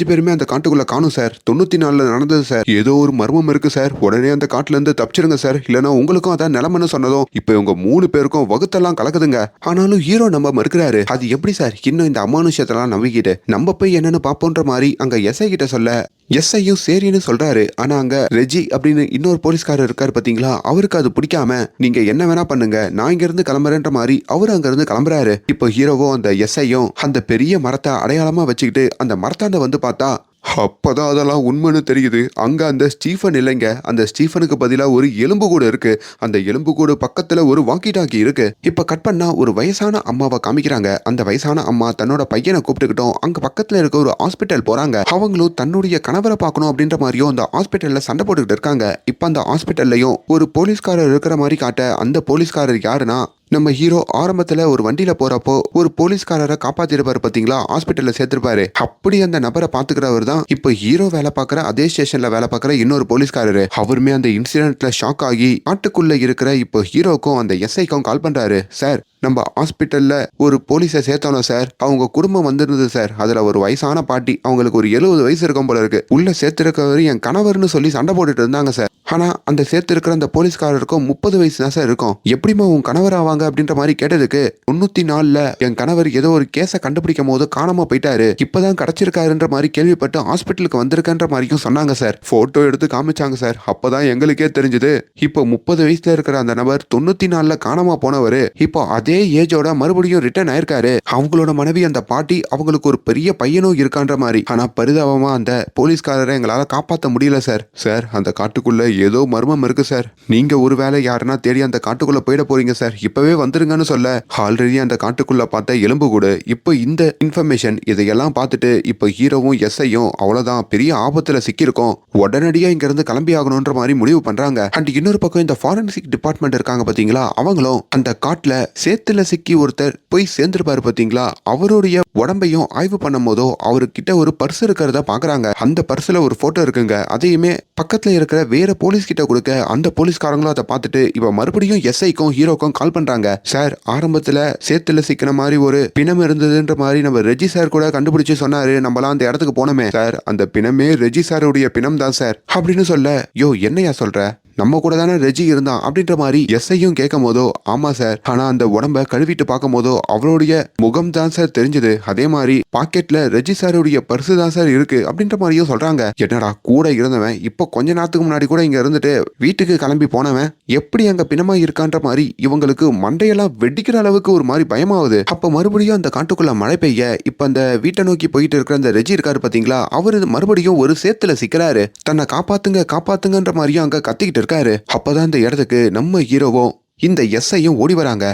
பேருமே அந்த காட்டுக்குள்ள காணும் சார், 94 நடந்தது சார், ஏதோ ஒரு மர்மம் இருக்கு சார், உடனே அந்த காட்டுல இருந்து தப்பிச்சிருங்க சார், இல்லனா உங்களுக்கும் அதான் நிலைமைன்னு சொன்னதும் இப்ப இவங்க 3 பேருக்கும் வகுத்தெல்லாம் கலக்குதுங்க. ஆனாலும் ஹீரோ நம்ம மறுக்கிறாரு. அது எப்படி சார் இன்னும் இந்த அமானுஷத்தெல்லாம் நம்பிக்கிட்டு பார்த்துட்டு நம்ம போய் என்னன்னு பாப்போன்ற மாதிரி அங்க எஸ்ஐ கிட்ட சொல்ல எஸ்ஐயும் சரின்னு சொல்றாரு. ஆனா அங்க ரெஜி அப்படின்னு இன்னொரு போலீஸ்காரர் இருக்காரு பாத்தீங்களா, அவருக்கு அது பிடிக்காம நீங்க என்ன வேணா பண்ணுங்க, நான் இங்க இருந்து கிளம்புறேன்ற மாதிரி அவரு அங்க இருந்து கிளம்புறாரு. இப்போ ஹீரோவும் அந்த எஸ்ஐயும் அந்த பெரிய மரத்தை அடையாளமா வச்சுக்கிட்டு அந்த மரத்தாண்ட வந்து பார்த்தா அப்பதான் அதெல்லாம் உண்மைன்னு தெரியுது. அங்க அந்த ஸ்டீஃபன் இல்லைங்க, அந்த ஸ்டீஃபனுக்கு பதிலா ஒரு எலும்பு கூடு இருக்கு. அந்த எலும்பு கூடு பக்கத்துல ஒரு வாக்கி டாக்கி இருக்கு. இப்ப கட் பண்ணா ஒரு வயசான அம்மாவை காமிக்கிறாங்க. அந்த வயசான அம்மா தன்னோட பையனை கூப்பிட்டுக்கிட்டோம் அங்க பக்கத்துல இருக்க ஒரு ஹாஸ்பிட்டல் போறாங்க. அவங்களும் தன்னுடைய கணவரை பார்க்கணும் அப்படின்ற மாதிரியும் அந்த ஹாஸ்பிட்டல்ல சண்டை போட்டுக்கிட்டு இருக்காங்க. இப்ப அந்த ஹாஸ்பிட்டல்லையும் ஒரு போலீஸ்காரர் இருக்கிற மாதிரி காட்ட அந்த போலீஸ்காரர் யாருன்னா நம்ம ஹீரோ ஆரம்பத்துல ஒரு வண்டியில போறப்போ ஒரு போலீஸ்காரரை காப்பாத்திருப்பாரு பாத்தீங்களா, ஹாஸ்பிட்டல்ல சேர்த்திருப்பாரு. அப்படி அந்த நபரை பாத்துக்கிறவர் தான் இப்ப ஹீரோ வேலை பார்க்குற அதே ஸ்டேஷன்ல வேலை பார்க்குற இன்னொரு போலீஸ்காரரு. அவருமே அந்த இன்சிடென்ட்ல ஷாக் ஆகி காட்டுக்குள்ள இருக்கிற இப்போ ஹீரோக்கும் அந்த எஸ்ஐக்கும் கால் பண்றாரு. சார், நம்ம ஹாஸ்பிட்டல்ல ஒரு போலீஸை சேர்த்தோம் சார், அவங்க குடும்பம் வந்திருந்தது சார். அதுல ஒரு வயசான பாட்டி, அவங்களுக்கு ஒரு 70 வயசு இருக்கும் போல இருக்கு. உள்ள சேர்த்திருக்கவர் என் கணவர்னு சொல்லி சண்டை போட்டுட்டு இருந்தாங்க சார். ஆனா அந்த சேர்த்து இருக்கிற அந்த போலீஸ்காரருக்கும் 30 வயசு தான் சார் இருக்கும். எப்படிமா உன் கணவர் ஆவாங்க அப்படின்ற மாதிரி கேட்டதுக்கு 94ல என் கணவர் ஏதோ ஒரு கேஸை கண்டுபிடிக்கும் போது காணாம போயிட்டாரு, இப்பதான் கிடைச்சிருக்காருன்ற மாதிரி கேள்விப்பட்டு ஹாஸ்பிட்டலுக்கு வந்திருக்கன்ற மாதிரியும் சொன்னாங்க சார். போட்டோ எடுத்து காமிச்சாங்க சார். அப்பதான் எங்களுக்கே தெரிஞ்சது இப்போ 30 வயசுல இருக்கிற அந்த நபர் 94ல காணாம போனவரு இப்போ அதே ஏஜோட மறுபடியும் ரிட்டர்ன் ஆயிருக்காரு. அவங்களோட மனைவி அந்த பாட்டி, அவங்களுக்கு ஒரு பெரிய பையனும் இருக்கான்ற மாதிரி. ஆனா பரிதாபமா அந்த போலீஸ்காரரை எங்களால காப்பாற்ற முடியல சார். சார், அந்த காட்டுக்குள்ள ஏதோ மர்மம் இருக்கு சார். நீங்க ஒருவேளை யாருன்னா தேடி அந்த காட்டுக்குள்ள போயிட போறீங்க சார், இப்பவே வந்துருங்கன்னு சொல்ல ஆல்ரெடி அந்த காட்டுக்குள்ள பார்த்த எலும்பு கூட இப்போ இந்த இன்ஃபர்மேஷன் இதையெல்லாம் பார்த்துட்டு இப்போ ஹீரோவும் எஸ்ஐயும் அவ்வளவுதான் பெரிய ஆபத்துல சிக்கியிருக்கோம், உடனடியா இங்க இருந்து கிளம்பி ஆகணும்ன்ற மாதிரி முடிவு பண்றாங்க. அண்ட் இன்னொரு பக்கம் இந்த ஃபாரன்சிக் டிபார்ட்மெண்ட் இருக்காங்க பாத்தீங்களா, அவங்களும் அந்த காட்டுல சேத்துல சிக்கி ஒருத்தர் போய் சேர்ந்திருப்பாரு பாத்தீங்களா, அவருடைய உடம்பையும் ஆய்வு பண்ணும் போதோ அவர்கிட்ட ஒரு பர்ஸ் இருக்கிறத பாக்குறாங்க. அந்த பர்ஸ்ல ஒரு போட்டோ இருக்குங்க. அதையுமே பக்கத்துல இருக்கிற வேற போலீஸ் கிட்ட கொடுக்க அந்த போலீஸ்காரங்களும் அதை பார்த்துட்டு இப்ப மறுபடியும் எஸ்ஐக்கும் ஹீரோக்கும் கால் பண்றாங்க. சார், ஆரம்பத்துல சேத்துல சிக்கின மாதிரி ஒரு பிணம் இருந்ததுன்ற மாதிரி நம்ம ரெஜி சார் கூட கண்டுபிடிச்சு சொன்னாரு, நம்மளாம் அந்த இடத்துக்கு போனோமே சார், அந்த பிணமே ரெஜி சாருடைய பிணம் தான் சார் அப்படின்னு சொல்ல, யோ என்னையா சொல்ற, நம்ம கூட தானே ரெஜி இருந்தான் அப்படின்ற மாதிரி எஸ்ஐயும் கேட்கும் போதோ, ஆமா சார், ஆனா அந்த உடம்ப கழுவிட்டு பார்க்கும் போதோ அவருடைய முகம் தான் சார் தெரிஞ்சது, அதே மாதிரி பாக்கெட்ல ரெஜி சாருடைய பர்சு தான் சார் இருக்கு அப்படின்ற மாதிரியும் சொல்றாங்க. என்னடா, கூட இருந்தவன் இப்போ கொஞ்ச நேரத்துக்கு முன்னாடி கூட இங்க இருந்துட்டு வீட்டுக்கு கிளம்பி போனவன் எப்படி அங்க பிணமா இருக்கான்ற மாதிரி இவங்களுக்கு மண்டையெல்லாம் வெடிக்கிற அளவுக்கு ஒரு மாதிரி பயமாகுது. அப்ப மறுபடியும் அந்த காட்டுக்குள்ள மழை பெய்ய இப்ப அந்த வீட்டை நோக்கி போயிட்டு இருக்கிற அந்த ரெஜி இருக்காரு பாத்தீங்களா, அவரு மறுபடியும் ஒரு சேத்துல சிக்கிறாரு. தன்னை காப்பாத்துங்க காப்பாத்துங்கன்ற மாதிரியும் அங்க கத்திக்கிட்டு இருக்காரு. அப்பதான் இந்த இடத்துக்கு நம்ம ஹீரோவும் இந்த எஸ்ஐயும் ஓடி வராங்க.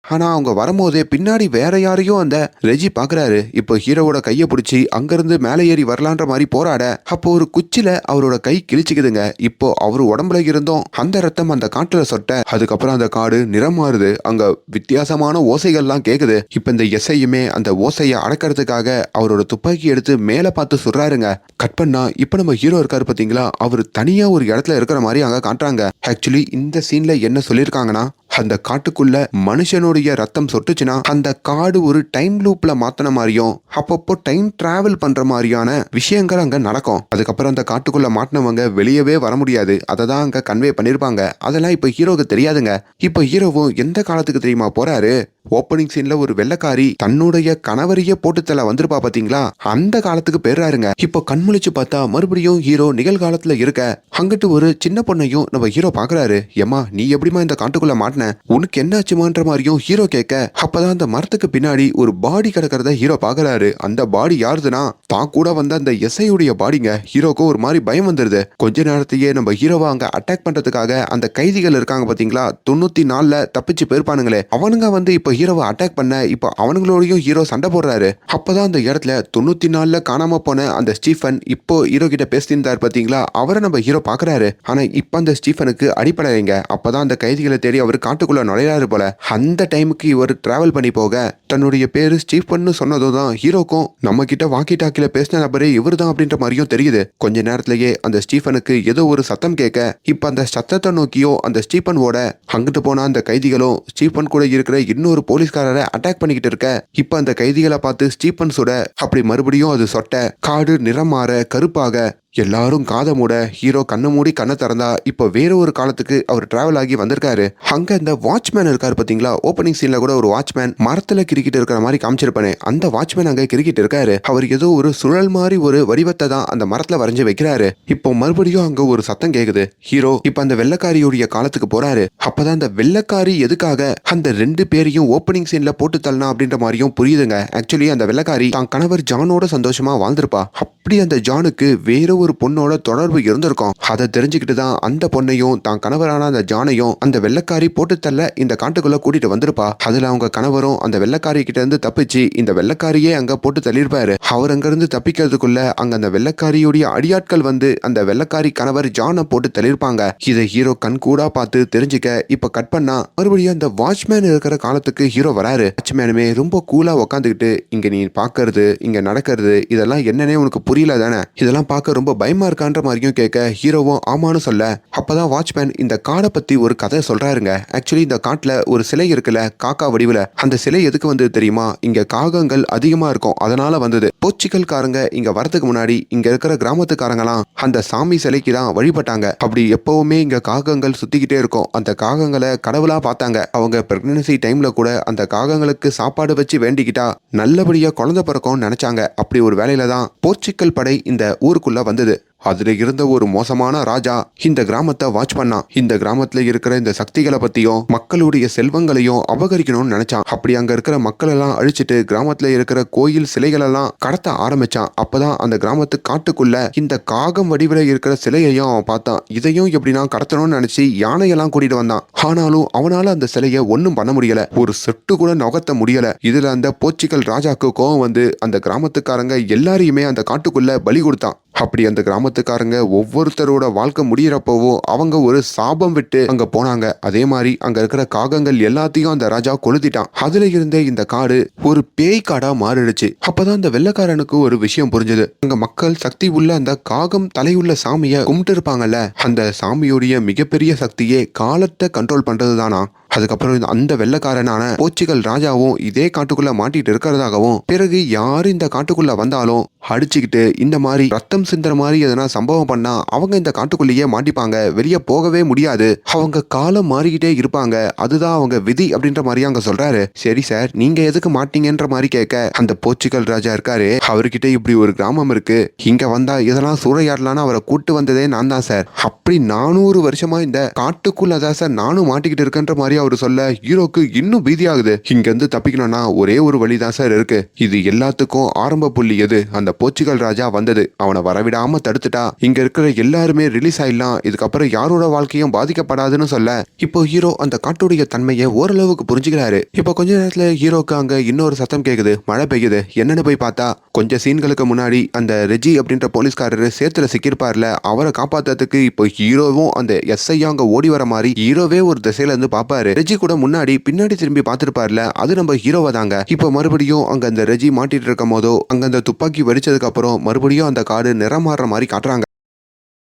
ஆனா அவங்க வரும்போதே பின்னாடி வேற யாரையும் அந்த ரெஜி பாக்குறாரு. இப்போ ஹீரோவோட கையை பிடிச்சி அங்கிருந்து மேலே ஏறி வரலான்ற மாதிரி போராட அப்போ ஒரு குச்சில அவரோட கை கிழிச்சுக்குதுங்க. இப்போ அவரு உடம்புல இருந்தும் அந்த ரத்தம் அந்த காட்டுல சொட்ட, அதுக்கப்புறம் அந்த காடு நிறம் மாறுது. அங்க வித்தியாசமான ஓசைகள்லாம் கேக்குது. இப்ப இந்த எஸ்ஐயுமே அந்த ஓசையை அடக்கிறதுக்காக அவரோட துப்பாக்கி எடுத்து மேல பார்த்து சுடுறாருங்க. கட் பண்ணா இப்ப நம்ம ஹீரோ இருக்காரு பாத்தீங்களா, அவரு தனியா ஒரு இடத்துல இருக்கிற மாதிரி அங்க காட்டுறாங்க. ஆக்சுவலி இந்த சீன்ல என்ன சொல்லியிருக்காங்கன்னா, அந்த காட்டுக்குள்ள மனுஷனுடைய ரத்தம் சொட்டுச்சுன்னா அந்த காடு ஒரு டைம் லூப்ல மாத்தின மாதிரியும் அப்பப்போ டைம் டிராவல் பண்ற மாதிரியான விஷயங்கள் அங்க நடக்கும். அதுக்கப்புறம் அந்த காட்டுக்குள்ள மாட்டினவங்க வெளியவே வர முடியாது. அதை தான் அங்க கன்வே பண்ணிருப்பாங்க. அதெல்லாம் இப்ப ஹீரோக்கு தெரியாதுங்க. இப்ப ஹீரோவும் எந்த காலத்துக்கு தெரியுமா போறாரு, ஓப்பனிங் சீன்ல ஒரு வெள்ளக்காரி தன்னுடைய கணவரையே போட்டு தலை வந்திருப்பா பாத்தீங்களா, அந்த காலத்துக்கு பேர்றாருங்க. இப்போ கண்முழிச்சு பார்த்தா மறுபடியும் ஹீரோ நிகழ்காலத்துல இருக்க அங்கிட்டு ஒரு சின்ன பொண்ணையும் நம்ம ஹீரோ பாக்குறாரு. ஏமா, நீ எப்படிமா இந்த காட்டுக்குள்ள மாட்டின, உனக்கு என்ன ஆச்சுமான்ற மாதிரியும் ஹீரோ கேட்க அப்பதான் அந்த மரத்துக்கு பின்னாடி ஒரு பாடி கிடக்கிறத ஹீரோ பாக்குறாரு. அந்த பாடி யாருதுன்னா தான் கூட வந்த அந்த எஸ்ஐயுடைய பாடிங்க. ஹீரோக்கு ஒரு மாதிரி பயம் வந்துருது. கொஞ்ச நேரத்தையே நம்ம ஹீரோவை அங்க அட்டாக் பண்றதுக்காக அந்த கைதிகள் இருக்காங்க பாத்தீங்களா, 94ல தப்பிச்சு போயிருப்பானுங்களே, அவனுங்க வந்து இப்போ ஹீரோவை அட்டாக் பண்ண இப்போ அவனுங்களோடையும் ஹீரோ சண்டை போடுறாரு. அப்பதான் அந்த இடத்துல 94ல காணாம போன அந்த ஸ்டீஃபன் இப்போ ஹீரோ கிட்ட பேசியிருந்தார் பாத்தீங்களா, அவரை நம்ம ஹீரோ பாக்குறாரு. ஆனா இப்ப அந்த ஸ்டீஃபனுக்கு அடிப்படைங்க. அப்பதான் அந்த கைதிகளை தேடி அவர் காட்டுக்குள்ள நுழையாரு போல. அந்த டைமுக்கு இவர் டிராவல் பண்ணி போக தன்னுடைய பேரு ஸ்டீஃபன் சொன்னதும் தான் ஹீரோக்கும் நம்ம கிட்ட வாக்கி டாக்கில பேசின நபரே இவர் தான் அப்படின்ற மாதிரியும் தெரியுது. கொஞ்ச நேரத்திலேயே அந்த ஸ்டீஃபனுக்கு ஏதோ ஒரு சத்தம் கேட்க இப்ப அந்த சத்தத்தை நோக்கியோ அந்த ஸ்டீஃபன் ஓட அங்கிட்டு போனா அந்த கைதிகளும் ஸ்டீஃபன் கூட இருக்கிற இன்னொரு போலீஸ்காரரை அட்டாக் பண்ணிக்கிட்டு இருக்க இப்ப அந்த கைதிகளை பார்த்து ஸ்டீஃபன் சுட அப்படி மறுபடியும் அது சொட்ட காடு நிறம் மாற கருப்பாக எல்லாரும் காதை மூட ஹீரோ கண்ணை மூடி கண்ணை திறந்தா இப்போ வேற ஒரு காலத்துக்கு அவர் டிராவல் ஆகி வந்திருக்காரு. அங்க இந்த வாட்ச்மேன் இருக்காரு பாத்தீங்களா, ஓப்பனிங் சீன்ல கூட ஒரு வாட்ச்மேன் மரத்துல கிரிக்கிட்டு இருக்கிற மாதிரி காமிச்சிருப்பானே, அந்த வாட்ச்மேன் அங்க கிரிக்கிட்டு இருக்காரு. அவர் ஏதோ ஒரு சுழல் மாதிரி ஒரு வடிவத்தை தான் அந்த மரத்துல வரைஞ்சு வைக்கிறாரு. இப்போ மறுபடியும் அங்க ஒரு சத்தம் கேக்குது. ஹீரோ இப்ப அந்த வெள்ளக்காரியுடைய காலத்துக்கு போறாரு. அப்பதான் அந்த வெள்ளக்காரி எதுக்காக அந்த 2 பேரையும் ஓப்பனிங் சீன்ல போட்டு தள்ளனா அப்படின்ற மாதிரியும் புரியுதுங்க. ஆக்சுவலி அந்த வெள்ளக்காரி தான் கணவர் ஜானோட சந்தோஷமா வாழ்ந்திருப்பா. அப்படி அந்த ஜானுக்கு வேற ஒரு பொண்ணோட தொடர்பு இருந்திருக்கும். அதை தெரிஞ்சுக்கிட்டு தான் அந்த பொண்ணையும் தான் கணவரான அந்த ஜானையும் அந்த வெள்ளக்காரி போட்டு தள்ள இந்த காட்டுக்குள்ள கூட்டிட்டு வந்திருப்பா. அதுல அவங்க கணவரும் அந்த வெள்ளக்காரி கிட்ட இருந்து தப்பிச்சு இந்த வெள்ளக்காரியே அங்க போட்டு தள்ளியிருப்பாரு. அவர் அங்க இருந்து தப்பிக்கிறதுக்குள்ள அங்க அந்த வெள்ளக்காரியுடைய அடியாட்கள் வந்து அந்த வெள்ளக்காரி கணவர் ஜானை போட்டு தள்ளியிருப்பாங்க. இதை ஹீரோ கண் கூடா பார்த்து தெரிஞ்சுக்க இப்ப கட் பண்ணா மறுபடியும் அந்த வாட்ச்மேன் இருக்கிற காலத்துக்கு ஹீரோ வராரு. வாட்ச்மேனுமே ரொம்ப கூலா உக்காந்துக்கிட்டு, இங்க நீ பாக்குறது இங்க நடக்கிறது இதெல்லாம் என்னன்னே உனக்கு புரியல தானே, இதெல்லாம் பார்க்க ரொம்ப பயமா இருக்கான்ற மாதிரியும் கேட்க ஹீரோவும் ஆமான்னு சொல்ல, அப்பதான் வாட்ச்மேன் இந்த காடை பத்தி ஒரு கதை சொல்றாருங்க. ஆக்சுவலி இந்த காட்டுல ஒரு சிலை இருக்குல்ல, காக்கா வடிவுல, அந்த சிலை எதுக்கு வந்தது தெரியுமா? இங்க காகங்கள் அதிகமா இருக்கும், அதனால வந்தது. போர்ச்சுகல்காரங்க இங்க வரதுக்கு முன்னாடி இங்க இருக்கிற கிராமத்துக்காரங்களாம் அந்த சாமி சிலைக்கு தான் வழிபட்டாங்க. அப்படி எப்பவுமே இங்க காகங்கள் சுத்திக்கிட்டே இருக்கும். அந்த காகங்களை கடவுளா பார்த்தாங்க. அவங்க பிரெக்னன்சி டைம்ல கூட அந்த காகங்களுக்கு சாப்பாடு வச்சு வேண்டிக்கிட்டா நல்லபடியா குழந்தை பிறக்கும்னு நினைச்சாங்க. அப்படி ஒரு வேலையில தான் போர்ச்சுகல் படை இந்த ஊருக்குள்ள வந்தது. அதுல இருந்த ஒரு மோசமான ராஜா இந்த கிராமத்தை வாட்ச் பண்ணான். இந்த கிராமத்துல இருக்கிற இந்த சக்திகளை பத்தியும் மக்களுடைய செல்வங்களையும் அபகரிக்கணும்னு நினைச்சான். அப்படி அங்க இருக்கிற மக்கள் எல்லாம் அழிச்சிட்டு கிராமத்துல இருக்கிற கோயில் சிலைகள் எல்லாம் கடத்த ஆரம்பிச்சான். அப்பதான் அந்த கிராமத்து காட்டுக்குள்ள இந்த காகம் வடிவில இருக்கிற சிலையையும் அவன் பார்த்தான். இதையும் எப்படின்னா கடத்தணும்னு நினைச்சு யானையெல்லாம் கூட்டிட்டு வந்தான். ஆனாலும் அவனால அந்த சிலையை ஒன்னும் பண்ண முடியல, ஒரு செட்டு கூட நகர்த்த முடியல. இதுல அந்த போர்ச்சுகல் ராஜாக்கு கோவம் வந்து அந்த கிராமத்துக்காரங்க எல்லாரையுமே அந்த காட்டுக்குள்ள பலி கொடுத்தான். அப்படி அந்த கிராமத்துக்காரங்க ஒவ்வொருத்தரோட வாழ்க்கை முடியறப்பவோ அவங்க ஒரு சாபம் விட்டு அங்க போனாங்க. அதே மாதிரி அங்க இருக்கிற காகங்கள் எல்லாத்தையும் அந்த ராஜா கொளுத்திட்டான். அதுல இருந்தே இந்த காடு ஒரு பேய் காடா மாறிடுச்சு. அப்பதான் அந்த வெள்ளக்காரனுக்கு ஒரு விஷயம் புரிஞ்சது. அங்க மக்கள் சக்தி உள்ள அந்த காகம் தலையுள்ள சாமிய கும்பிட்டு இருப்பாங்கல்ல, அந்த சாமியுடைய மிகப்பெரிய சக்தியே காலத்தை கண்ட்ரோல் பண்றதுதானா. அதுக்கப்புறம் அந்த வெள்ளக்காரனான போர்ச்சுகல் ராஜாவும் இதே காட்டுக்குள்ள மாட்டிட்டு இருக்கிறதாகவும், பிறகு யாரு இந்த காட்டுக்குள்ள வந்தாலும் அடிச்சுக்கிட்டு இந்த மாதிரி ரத்தம் சிந்துற மாதிரி எதனா சம்பவம் பண்ணா அவங்க இந்த காட்டுக்குள்ளேயே மாட்டிப்பாங்க, வெளியே போகவே முடியாது, அவங்க காலம் மாறிக்கிட்டே இருப்பாங்க, அதுதான் அவங்க விதி அப்படின்ற மாதிரி அங்க சொல்றாரு. சரி சார், நீங்க எதுக்கு மாட்டீங்கன்ற மாதிரி கேட்க அந்த போர்ச்சுகல் ராஜா இருக்காரு, அவர்கிட்ட இப்படி ஒரு கிராமம் இருக்கு, இங்க வந்தா இதெல்லாம் சூறையாடலான்னு அவரை கூட்டு வந்ததே நான் தான் சார். அப்படி 400 வருஷமா இந்த காட்டுக்குள்ளதான் சார் நானும் மாட்டிக்கிட்டு இருக்கேன்ற மாதிரி அவர் சொல்ல ஹீரோக்கு இன்னும் பீதியாகுது. இங்க இருந்து தப்பிக்கணும்னா ஒரே ஒரு வழிதான் சார் இருக்கு. இது எல்லாத்துக்கும் ஆரம்ப புள்ளி எது? அந்த போர்ச்சுகல் ராஜா வந்தது. அவனை வரவிடாம தடுத்துட்டா இங்க இருக்கிற எல்லாருமே ரிலீஸ் ஆயிடலாம், இதுக்கப்புறம் யாரோட வாழ்க்கையும் பாதிக்கப்படாதுன்னு சொல்ல இப்போ ஹீரோ அந்த காட்டுடைய தன்மையை ஓரளவுக்கு புரிஞ்சுக்கிறாரு. இப்போ கொஞ்ச நேரத்துல ஹீரோக்கு அங்க இன்னொரு சத்தம் கேக்குது, மழை பெய்யுது. என்னன்னு போய் பார்த்தா கொஞ்சம் சீன்களுக்கு முன்னாடி அந்த ரெஜி அப்படின்ற போலீஸ்காரரு சேத்துல சிக்கிருப்பார்ல, அவரை காப்பாத்துறதுக்கு இப்போ ஹீரோவும் அந்த எஸ்ஐ அங்க ஓடி வர மாதிரி ஹீரோவே ஒரு திசையில இருந்து பாப்பாரு. ரெஜி கூட முன்னாடி பின்னாடி திரும்பி பார்த்திருப்பார்ல, அது நம்ம ஹீரோவா தாங்க. இப்போ மறுபடியும் அங்க அந்த ரெஜி மாட்டிட்டு இருக்கும் போதோ அங்க அந்த துப்பாக்கி வெடிச்சதுக்கு அப்புறம் மறுபடியும் அந்த காடு நிறம் மாறுற மாதிரி காட்டுறாங்க.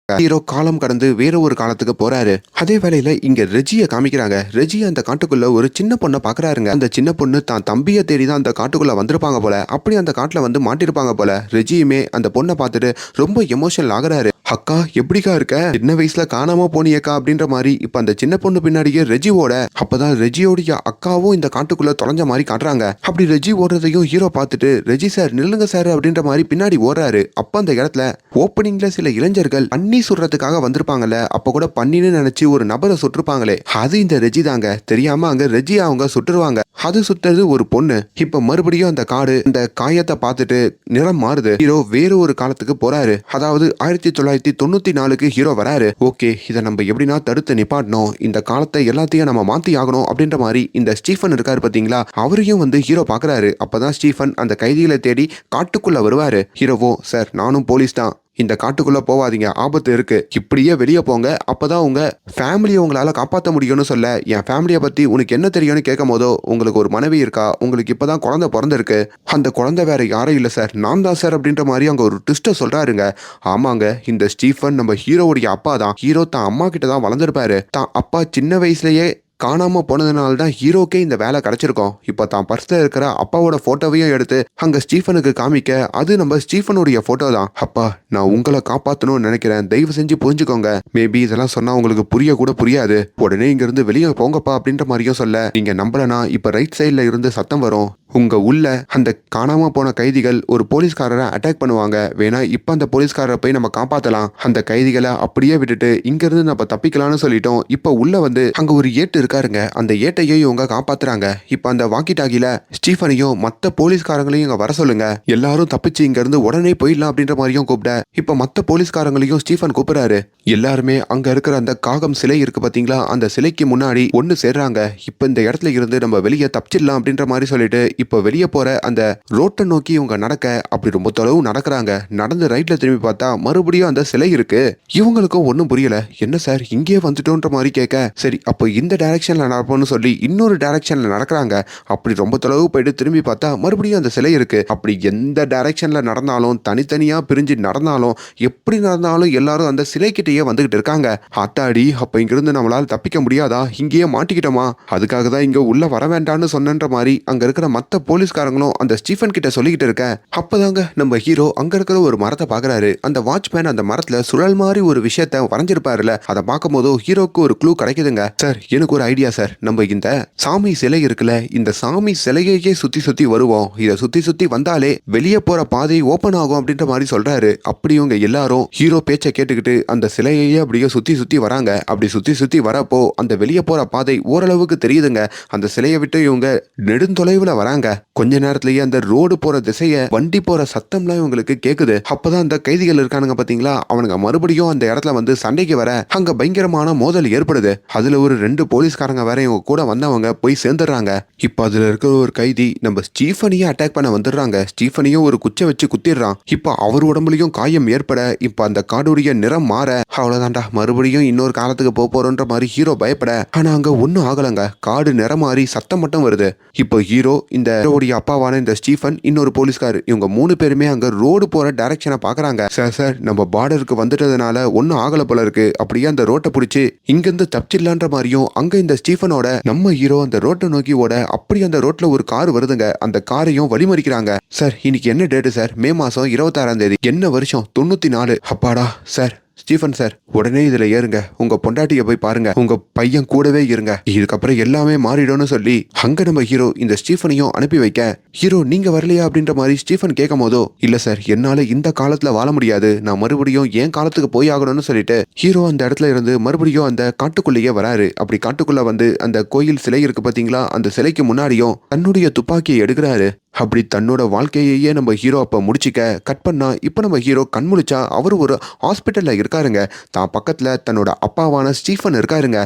ஹீரோ காலம் கடந்து வேற ஒரு காலத்துக்கு போறாரு. அதே வேளையில இங்க ரெஜியை காமிக்கிறாங்க. ரெஜி அந்த காட்டுக்குள்ள ஒரு சின்ன பொண்ணை பாக்குறாருங்க. அந்த சின்ன பொண்ணு தான் தம்பியை தேடிதான் அந்த காட்டுக்குள்ள வந்திருப்பாங்க போல, அப்படி அந்த காட்டுல வந்து மாட்டிருப்பாங்க போல. ரெஜியுமே அந்த பொண்ணை பார்த்துட்டு ரொம்ப எமோஷனல் ஆகுறாரு. அக்கா எப்படிக்கா இருக்க, சின்ன வயசுல காணாம போனியக்கா அப்படின்ற மாதிரி இப்ப அந்த சின்ன பொண்ணு பின்னாடியே ரெஜி ஓட, அப்பதான் ரெஜியோடைய அக்காவும் இந்த காட்டுக்குள்ள தொலைஞ்ச மாதிரி காட்டுறாங்க. அப்படி ரெஜி ஓடுறதையும் ஹீரோ பார்த்துட்டு ரெஜி சார் நில்லுங்க சார் அப்படின்ற மாதிரி பின்னாடி ஓடுறாரு. அப்ப அந்த இடத்துல ஓப்பனிங்ல சில இளைஞர்கள் பன்னி சுடுறதுக்காக வந்திருப்பாங்கல்ல, அப்ப கூட பன்னின்னு நினைச்சு ஒரு நபரை சுட்டிருப்பாங்களே, அது இந்த ரெஜி தாங்க. தெரியாம அங்க ரெஜி அவங்க சுட்டுருவாங்க. அது சுட்டது ஒரு பொண்ணு. இப்ப மறுபடியும் அந்த காடு அந்த காயத்தை பார்த்துட்டு நிறம் மாறுது. ஹீரோ வேற ஒரு காலத்துக்கு போறாரு. அதாவது 1994க்கு ஹீரோ வராரு. ஓகே, இதை நம்ம எப்படின்னா தடுத்து நிப்பாட்டணும், இந்த காலத்தை எல்லாத்தையும் நம்ம மாத்தி ஆகணும் அப்படின்ற மாதிரி இந்த ஸ்டீஃபன் இருக்காரு பாத்தீங்களா, அவரையும் வந்து ஹீரோ பாக்குறாரு. அப்பதான் ஸ்டீஃபன் அந்த கைதிகளை தேடி காட்டுக்குள்ள வருவாரு. ஹீரோவோ சார் நானும் போலீஸ் தான், இந்த காட்டுக்குள்ள போவாதீங்க, ஆபத்து இருக்கு, இப்படியே வெளியே போங்க, அப்பதான் உங்க ஃபேமிலியை உங்களால காப்பாற்ற முடியும்னு சொல்ல, என் ஃபேமிலியை பத்தி உனக்கு என்ன தெரியும்னு கேட்கும் போதோ, உங்களுக்கு ஒரு மனைவி இருக்கா, உங்களுக்கு இப்பதான் குழந்தை பிறந்திருக்கு, அந்த குழந்தை வேற யாரும் இல்லை சார், நான் தான் சார் அப்படின்ற மாதிரி அங்க ஒரு ட்விஸ்ட சொல்றாருங்க. ஆமாங்க, இந்த ஸ்டீஃபன் நம்ம ஹீரோவுடைய அப்பா தான். ஹீரோ தான் அம்மா கிட்ட தான் வளர்ந்துருப்பாரு. தான் அப்பா சின்ன வயசுலயே காணாம போனதுனால தான் ஹீரோக்கே இந்த வேலை கிடைச்சிருக்கோம். இப்போ தான் பர்ஸ்ல இருக்கிற அப்பாவோட போட்டோவையும் எடுத்து அங்க ஸ்டீஃபனுக்கு காமிக்க அது நம்ம ஸ்டீஃபனுடைய போட்டோ தான். அப்பா நான் உங்களை காப்பாற்றணும்னு நினைக்கிறேன், தயவு செஞ்சு புரிஞ்சுக்கோங்க. மேபி இதெல்லாம் சொன்னா உங்களுக்கு புரிய கூட புரியாது, உடனே இங்க இருந்து வெளியே போங்கப்பா அப்படின்ற மாதிரியும் சொல்ல, நீங்க நம்பலனா இப்ப ரைட் சைட்ல இருந்து சத்தம் வரும். உங்க உள்ள அந்த காணாம போன கைதிகள் ஒரு போலீஸ்காரரை அட்டாக் பண்ணுவாங்க, வேணா இப்ப அந்த போலீஸ்காரரை போய் நம்ம காப்பாத்தலாம், அந்த கைதிகளை அப்படியே விட்டுட்டு இங்க இருந்து நம்ம தப்பிக்கலாம்னு சொல்லிட்டோம். இப்ப உள்ள வந்து அங்க ஒரு ஏட்டு இருக்காருங்க, அந்த ஏட்டையும் இவங்க காப்பாத்துறாங்க. இப்ப அந்த வாக்கி டாக்கில ஸ்டீஃபனையும் மத்த போலீஸ்காரங்களையும் இங்க வர சொல்லுங்க, எல்லாரும் தப்பிச்சு இங்க இருந்து உடனே போயிடலாம் அப்படின்ற மாதிரியும் கூப்பிட, இப்ப மத்த போலீஸ்காரங்களையும் ஸ்டீஃபன் கூப்பிடுறாரு. எல்லாருமே அங்க இருக்கிற அந்த காகம் சிலை இருக்கு பாத்தீங்களா, அந்த சிலைக்கு முன்னாடி ஒன்னு சேர்றாங்க. இப்ப இந்த இடத்துல இருந்து நம்ம வெளியே தப்பிச்சிடலாம் அப்படின்ற மாதிரி சொல்லிட்டு இப்ப வெளியே போற அந்த ரோட்டை நோக்கி இவங்க நடக்க, அப்படி ரொம்ப தொலைவு நடக்கிறாங்க. நடந்து ரைட்ல திரும்பி பார்த்தா மறுபடியும் அந்த சிலை இருக்கு. இவங்களுக்கும் ஒன்றும் புரியல, என்ன சார் இங்கே வந்துட்டோன்ற மாதிரி கேட்க, சரி அப்போ இந்த டைரக்ஷன்ல நடப்போம்னு சொல்லி இன்னொரு டைரக்ஷன்ல நடக்கிறாங்க. அப்படி ரொம்ப தொலைவு போயிட்டு திரும்பி பார்த்தா மறுபடியும் அந்த சிலை இருக்கு. அப்படி எந்த டைரக்ஷன்ல நடந்தாலும் தனித்தனியா பிரிஞ்சு நடந்தாலும் எப்படி நடந்தாலும் எல்லாரும் அந்த சிலை கிட்டேயே வந்துகிட்டு இருக்காங்க. ஆத்தாடி, அப்ப இங்கிருந்து நம்மளால தப்பிக்க முடியாதா, இங்கேயே மாட்டிக்கிட்டோமா, அதுக்காக தான் இங்க உள்ள வர வேண்டாம்னு சொன்னன்ற மாதிரி அங்க இருக்கிற மத்த போலீஸ்காரங்களும் அந்த ஸ்டீஃபன் கிட்ட சொல்லிக்கிட்டு இருக்க, அப்பதாங்க நம்ம ஹீரோ அங்க இருக்கிற ஒரு மரத்தை பாக்குறாரு. அந்த வாட்ச்மேன் அந்த மரத்துல சுழல் மாதிரி ஒரு விஷயத்த வரைஞ்சிருப்பாருல, அதை பார்க்கும் போது ஹீரோக்கு ஒரு க்ளூ கிடைக்குதுங்க. சார் எனக்கு ஒரு ஐடியா சார், நம்ம இந்த சாமி சிலை இருக்குல்ல, இந்த சாமி சிலையே சுத்தி சுத்தி வருவோம், இதை சுத்தி சுத்தி வந்தாலே வெளியே போற பாதை ஓபன் ஆகும் அப்படின்ற மாதிரி சொல்றாரு. அப்படி இவங்க எல்லாரும் ஹீரோ பேச்சை கேட்டுக்கிட்டு அந்த சிலையே அப்படியே சுத்தி சுத்தி வராங்க. அப்படி சுத்தி சுத்தி வரப்போ அந்த வெளியே போற பாதை ஓரளவுக்கு தெரியுதுங்க. அந்த சிலையை விட்டு இவங்க நெடுந்தொலைவுல வராங்க. கொஞ்ச நேரத்திலேயே அந்த ரோடு போற திசைய வண்டி போற சத்தம்லாம் இவங்களுக்கு கேக்குது. அப்பதான் அந்த கைதிகள் இருக்கானுங்க பாத்தீங்களா, அவனுங்க மறுபடியும் அந்த இடத்துல வந்து சண்டைக்கு வர அங்க பயங்கரமான மோதல் ஏற்படுது. அதுல ஒரு 2 போலீஸ்காரங்க வேற இவங்க கூட வந்தவங்க போய் சேர்ந்துடுறாங்க. இப்ப அதுல இருக்கிற ஒரு கைதி நம்ம ஸ்டீஃபனையே அட்டாக் பண்ண வந்துடுறாங்க. ஸ்டீஃபனையும் ஒரு குச்சை வச்சு குத்திடுறான். இப்ப அவர் உடம்புலயும் காயம் ஏற்பட இப்ப அந்த காடுடைய நிறம் மாற, அவ்வளவுதான்டா மறுபடியும் இன்னொரு காலத்துக்கு போறோன்ற மாதிரி ஹீரோ பயப்பட, ஆனா அங்க ஒன்னும் ஆகலங்க, காடு நிறம் மாறி சத்தம் மட்டும் வருது. இப்போ ஹீரோ இந்த ஹீரோடைய அப்பாவான இந்த ஸ்டீஃபன் இன்னொரு போலீஸ்கார் இவங்க 3 பேருமே அங்க ரோடு போற டைரக்ஷனை பாக்குறாங்க. சார் நம்ம பார்டருக்கு வந்துட்டதுனால ஒன்னும் ஆகல போல இருக்கு, அப்படியே அந்த ரோட்டை பிடிச்சி இங்கிருந்து தப்பிச்சிடலான்ற மாதிரியும் அங்க இந்த ஸ்டீஃபனோட நம்ம ஹீரோ அந்த ரோட்டை நோக்கி ஓட, அப்படி அந்த ரோட்ல ஒரு கார் வருதுங்க, அந்த காரையும் வழிமறிக்கிறாங்க. சார் இன்னைக்கு என்ன டேட்டு சார், மே மாசம் 26ஆம் தேதி, என்ன வருஷம் 94. அப்பாடா சார், ஸ்டீஃபன் சார் உடனே இதுல ஏறுங்க, உங்க பொண்டாட்டிய போய் பாருங்க, உங்க பையன் கூடவே இருங்க, இதுக்கப்புறம் எல்லாமே மாறிடும்னு சொல்லி அங்க நம்ம ஹீரோ இந்த ஸ்டீஃபனையும் அனுப்பி வைக்க, ஹீரோ நீங்க வரலையா அப்படின்ற மாதிரி ஸ்டீஃபன் கேட்கும் போதோ, இல்ல சார் என்னால இந்த காலத்துல வாழ முடியாது, நான் மறுபடியும் என் காலத்துக்கு போய் ஆகணும்னு சொல்லிட்டு ஹீரோ அந்த இடத்துல இருந்து மறுபடியும் அந்த காட்டுக்குள்ளேயே வராரு. அப்படி காட்டுக்குள்ள வந்து அந்த கோயில் சிலை இருக்கு பாத்தீங்களா, அந்த சிலைக்கு முன்னாடியும் தன்னுடைய துப்பாக்கியை எடுக்கிறாரு. அப்படி தன்னோட வாழ்க்கையே நம்ம ஹீரோ அப்ப முடிச்சிக்க கட் பண்ணா, இப்ப நம்ம ஹீரோ கண் முழிச்சா அவரு ஒரு ஹாஸ்பிட்டல்ல இருக்காருங்க. தான் பக்கத்துல தன்னோட அப்பாவான ஸ்டீஃபன் இருக்காருங்க.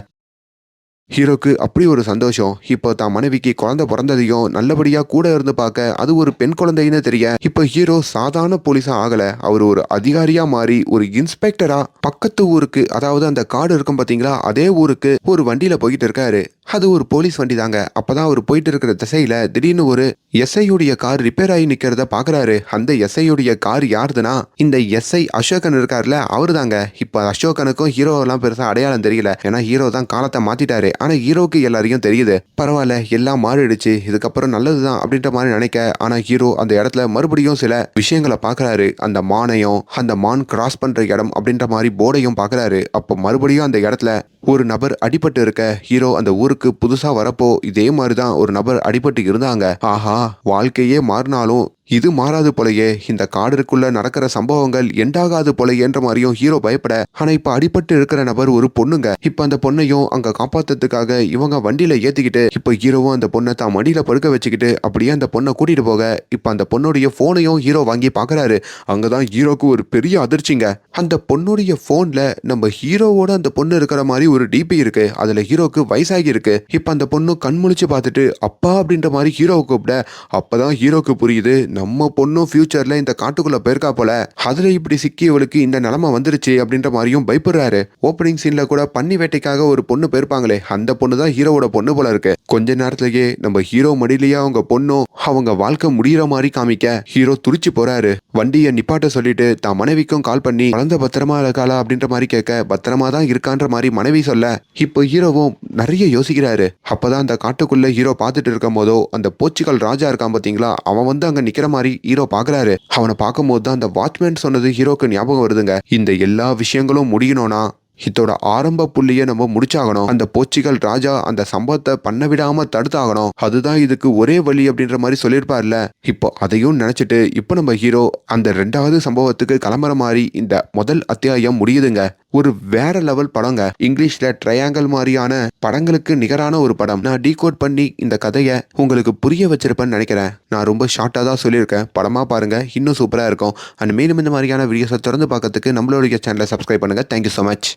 ஹீரோக்கு அப்படி ஒரு சந்தோஷம். இப்போ தான் மனைவிக்கு குழந்தை பிறந்ததையும் நல்லபடியா கூட இருந்து பார்க்க, அது ஒரு பெண் குழந்தைன்னு தெரிய, இப்போ ஹீரோ சாதாரண போலீஸா ஆகல, அவர் ஒரு அதிகாரியா மாறி ஒரு இன்ஸ்பெக்டரா பக்கத்து ஊருக்கு, அதாவது அந்த காடு இருக்கும் பாத்தீங்களா, அதே ஊருக்கு ஒரு வண்டியில போயிட்டு இருக்காரு. அது ஒரு போலீஸ் வண்டி தாங்க. அப்பதான் அவர் போயிட்டு இருக்கிற திசையில திடீர்னு ஒரு எஸ்ஐயுடைய கார் ரிப்பேர் ஆகி நிக்கிறத பாக்குறாரு. அந்த எஸ்ஐயுடைய கார் யாருதுன்னா இந்த எஸ்ஐ அசோகன் இருக்காருல, அவரு தாங்க. இப்ப அசோகனுக்கும் ஹீரோ எல்லாம் பெருசா அடையாளம் தெரியல, ஏன்னா ஹீரோ தான் காலத்தை மாத்திட்டாரு. ஆனா ஹீரோக்கு எல்லாரையும் தெரியுது. பரவாயில்ல எல்லாம் மாறிடுச்சு, இதுக்கப்புறம் நல்லதுதான் அப்படின்ற மாதிரி நினைக்க, ஆனா ஹீரோ அந்த இடத்துல மறுபடியும் சில விஷயங்களை பாக்குறாரு. அந்த மானையும் அந்த மான் கிராஸ் பண்ற இடம் அப்படின்ற மாதிரி போர்டையும் பாக்குறாரு. அப்போ மறுபடியும் அந்த இடத்துல ஒரு நபர் அடிபட்டு இருக்க, ஹீரோ அந்த ஊருக்கு புதுசா வரப்போ இதே மாதிரிதான் ஒரு நபர் அடிபட்டு இருந்தாங்க. ஆஹா, வாழ்க்கையே மாறினாலும் இது மாறாது போலயே, இந்த காடுக்குள்ள நடக்கிற சம்பவங்கள் எண்டாகாது போலயேன்ற மாதிரியும் ஹீரோ பயப்பட, ஆனா இப்ப அடிபட்டு இருக்கிற நபர் ஒரு பொண்ணுங்க. இப்ப அந்த பொண்ணையும் அங்க காப்பாத்துறதுக்காக இவங்க வண்டியில ஏத்திக்கிட்டு, இப்ப ஹீரோவும் அந்த பொண்ணை தான் மடியில படுக்க வச்சுக்கிட்டு அப்படியே அந்த பொண்ணை கூட்டிட்டு போக, இப்ப அந்த பொண்ணுடைய போனையும் ஹீரோ வாங்கி பாக்குறாரு. அங்கதான் ஹீரோக்கு ஒரு பெரிய அதிர்ச்சிங்க. அந்த பொண்ணுடைய போன்ல நம்ம ஹீரோவோட அந்த பொண்ணு இருக்கிற மாதிரி ஒரு டிபி இருக்கு. அதுல ஹீரோக்கு வயசாகி இருக்கு. இப்ப அந்த பொண்ணு கண் முழிச்சு பார்த்துட்டு அப்பா அப்படின்ற மாதிரி ஹீரோவை கூப்பிட, அப்பதான் ஹீரோக்கு புரியுது நம்ம பொண்ணும் ஃபியூச்சர்ல இந்த காட்டுக்குள்ள போயிருக்கா போல, அதுல இப்படி சிக்கி இவளுக்கு இந்த நிலைமை வந்துருச்சு அப்படின்ற மாதிரியும் பயப்படுறாரு. ஓப்பனிங் சீன்ல கூட பன்னி வேட்டைக்காக ஒரு பொண்ணு போயிருப்பாங்களே, அந்த பொண்ணு தான் ஹீரோவோட பொண்ணு போல இருக்கு. கொஞ்ச நேரத்திலேயே நம்ம ஹீரோ மடியிலேயே அவங்க பொண்ணும் அவங்க வாழ்க்கை முடிகிற மாதிரி காமிக்க ஹீரோ துடிச்சு போறாரு. வண்டியை நிப்பாட்ட சொல்லிட்டு தான் மனைவிக்கும் கால் பண்ணி குழந்தை பத்திரமா இருக்காளா அப்படின்ற மாதிரி கேட்க பத்திரமா தான் இருக்கான்ற மாதிரி மனைவி சொல்ல இப்போ ஹீரோவும் நிறைய யோசிக்கிறாரு. அப்பதான் அந்த காட்டுக்குள்ள ஹீரோ பார்த்துட்டு இருக்கும் போதோ அந்த போர்ச்சுகல் ராஜா இருக்கான் பாத்தீங்களா, அவன் வந்து அங்க நிக்கிற மாதிரி ஹீரோ பாக்குறாரு. அவனை பார்க்கும் போது தான் அந்த வாட்ச்மேன் சொன்னது ஹீரோக்கு ஞாபகம் வருதுங்க. இந்த எல்லா விஷயங்களும் முடியணும்னா இதோட ஆரம்ப புள்ளியை நம்ம முடிச்சாகணும். அந்த போர்ச்சுகல் ராஜா அந்த சம்பவத்தை பண்ண விடாம தடுத்தாகணும். அதுதான் இதுக்கு ஒரே வழி அப்படின்ற மாதிரி சொல்லியிருப்பார்ல. இப்போ அதையும் நினைச்சிட்டு இப்போ நம்ம ஹீரோ அந்த 2வது சம்பவத்துக்கு கிளம்புற மாதிரி இந்த முதல் அத்தியாயம் முடியுதுங்க. ஒரு வேற லெவல் படங்க. இங்கிலீஷ்ல ட்ரையாங்கல் மாதிரியான படங்களுக்கு நிகரான ஒரு படம். நான் டீகோட் பண்ணி இந்த கதையை உங்களுக்கு புரிய வச்சிருப்பேன்னு நினைக்கிறேன். நான் ரொம்ப ஷார்ட்டா தான் சொல்லியிருக்கேன். படமா பாருங்க, இன்னும் சூப்பரா இருக்கும். அண்ட் மேலும் இந்த மாதிரியான வீடியோஸை தொடர்ந்து பார்க்கறதுக்கு நம்மளுடைய சேனலை சப்ஸ்கிரைப் பண்ணுங்க. Thank you so much.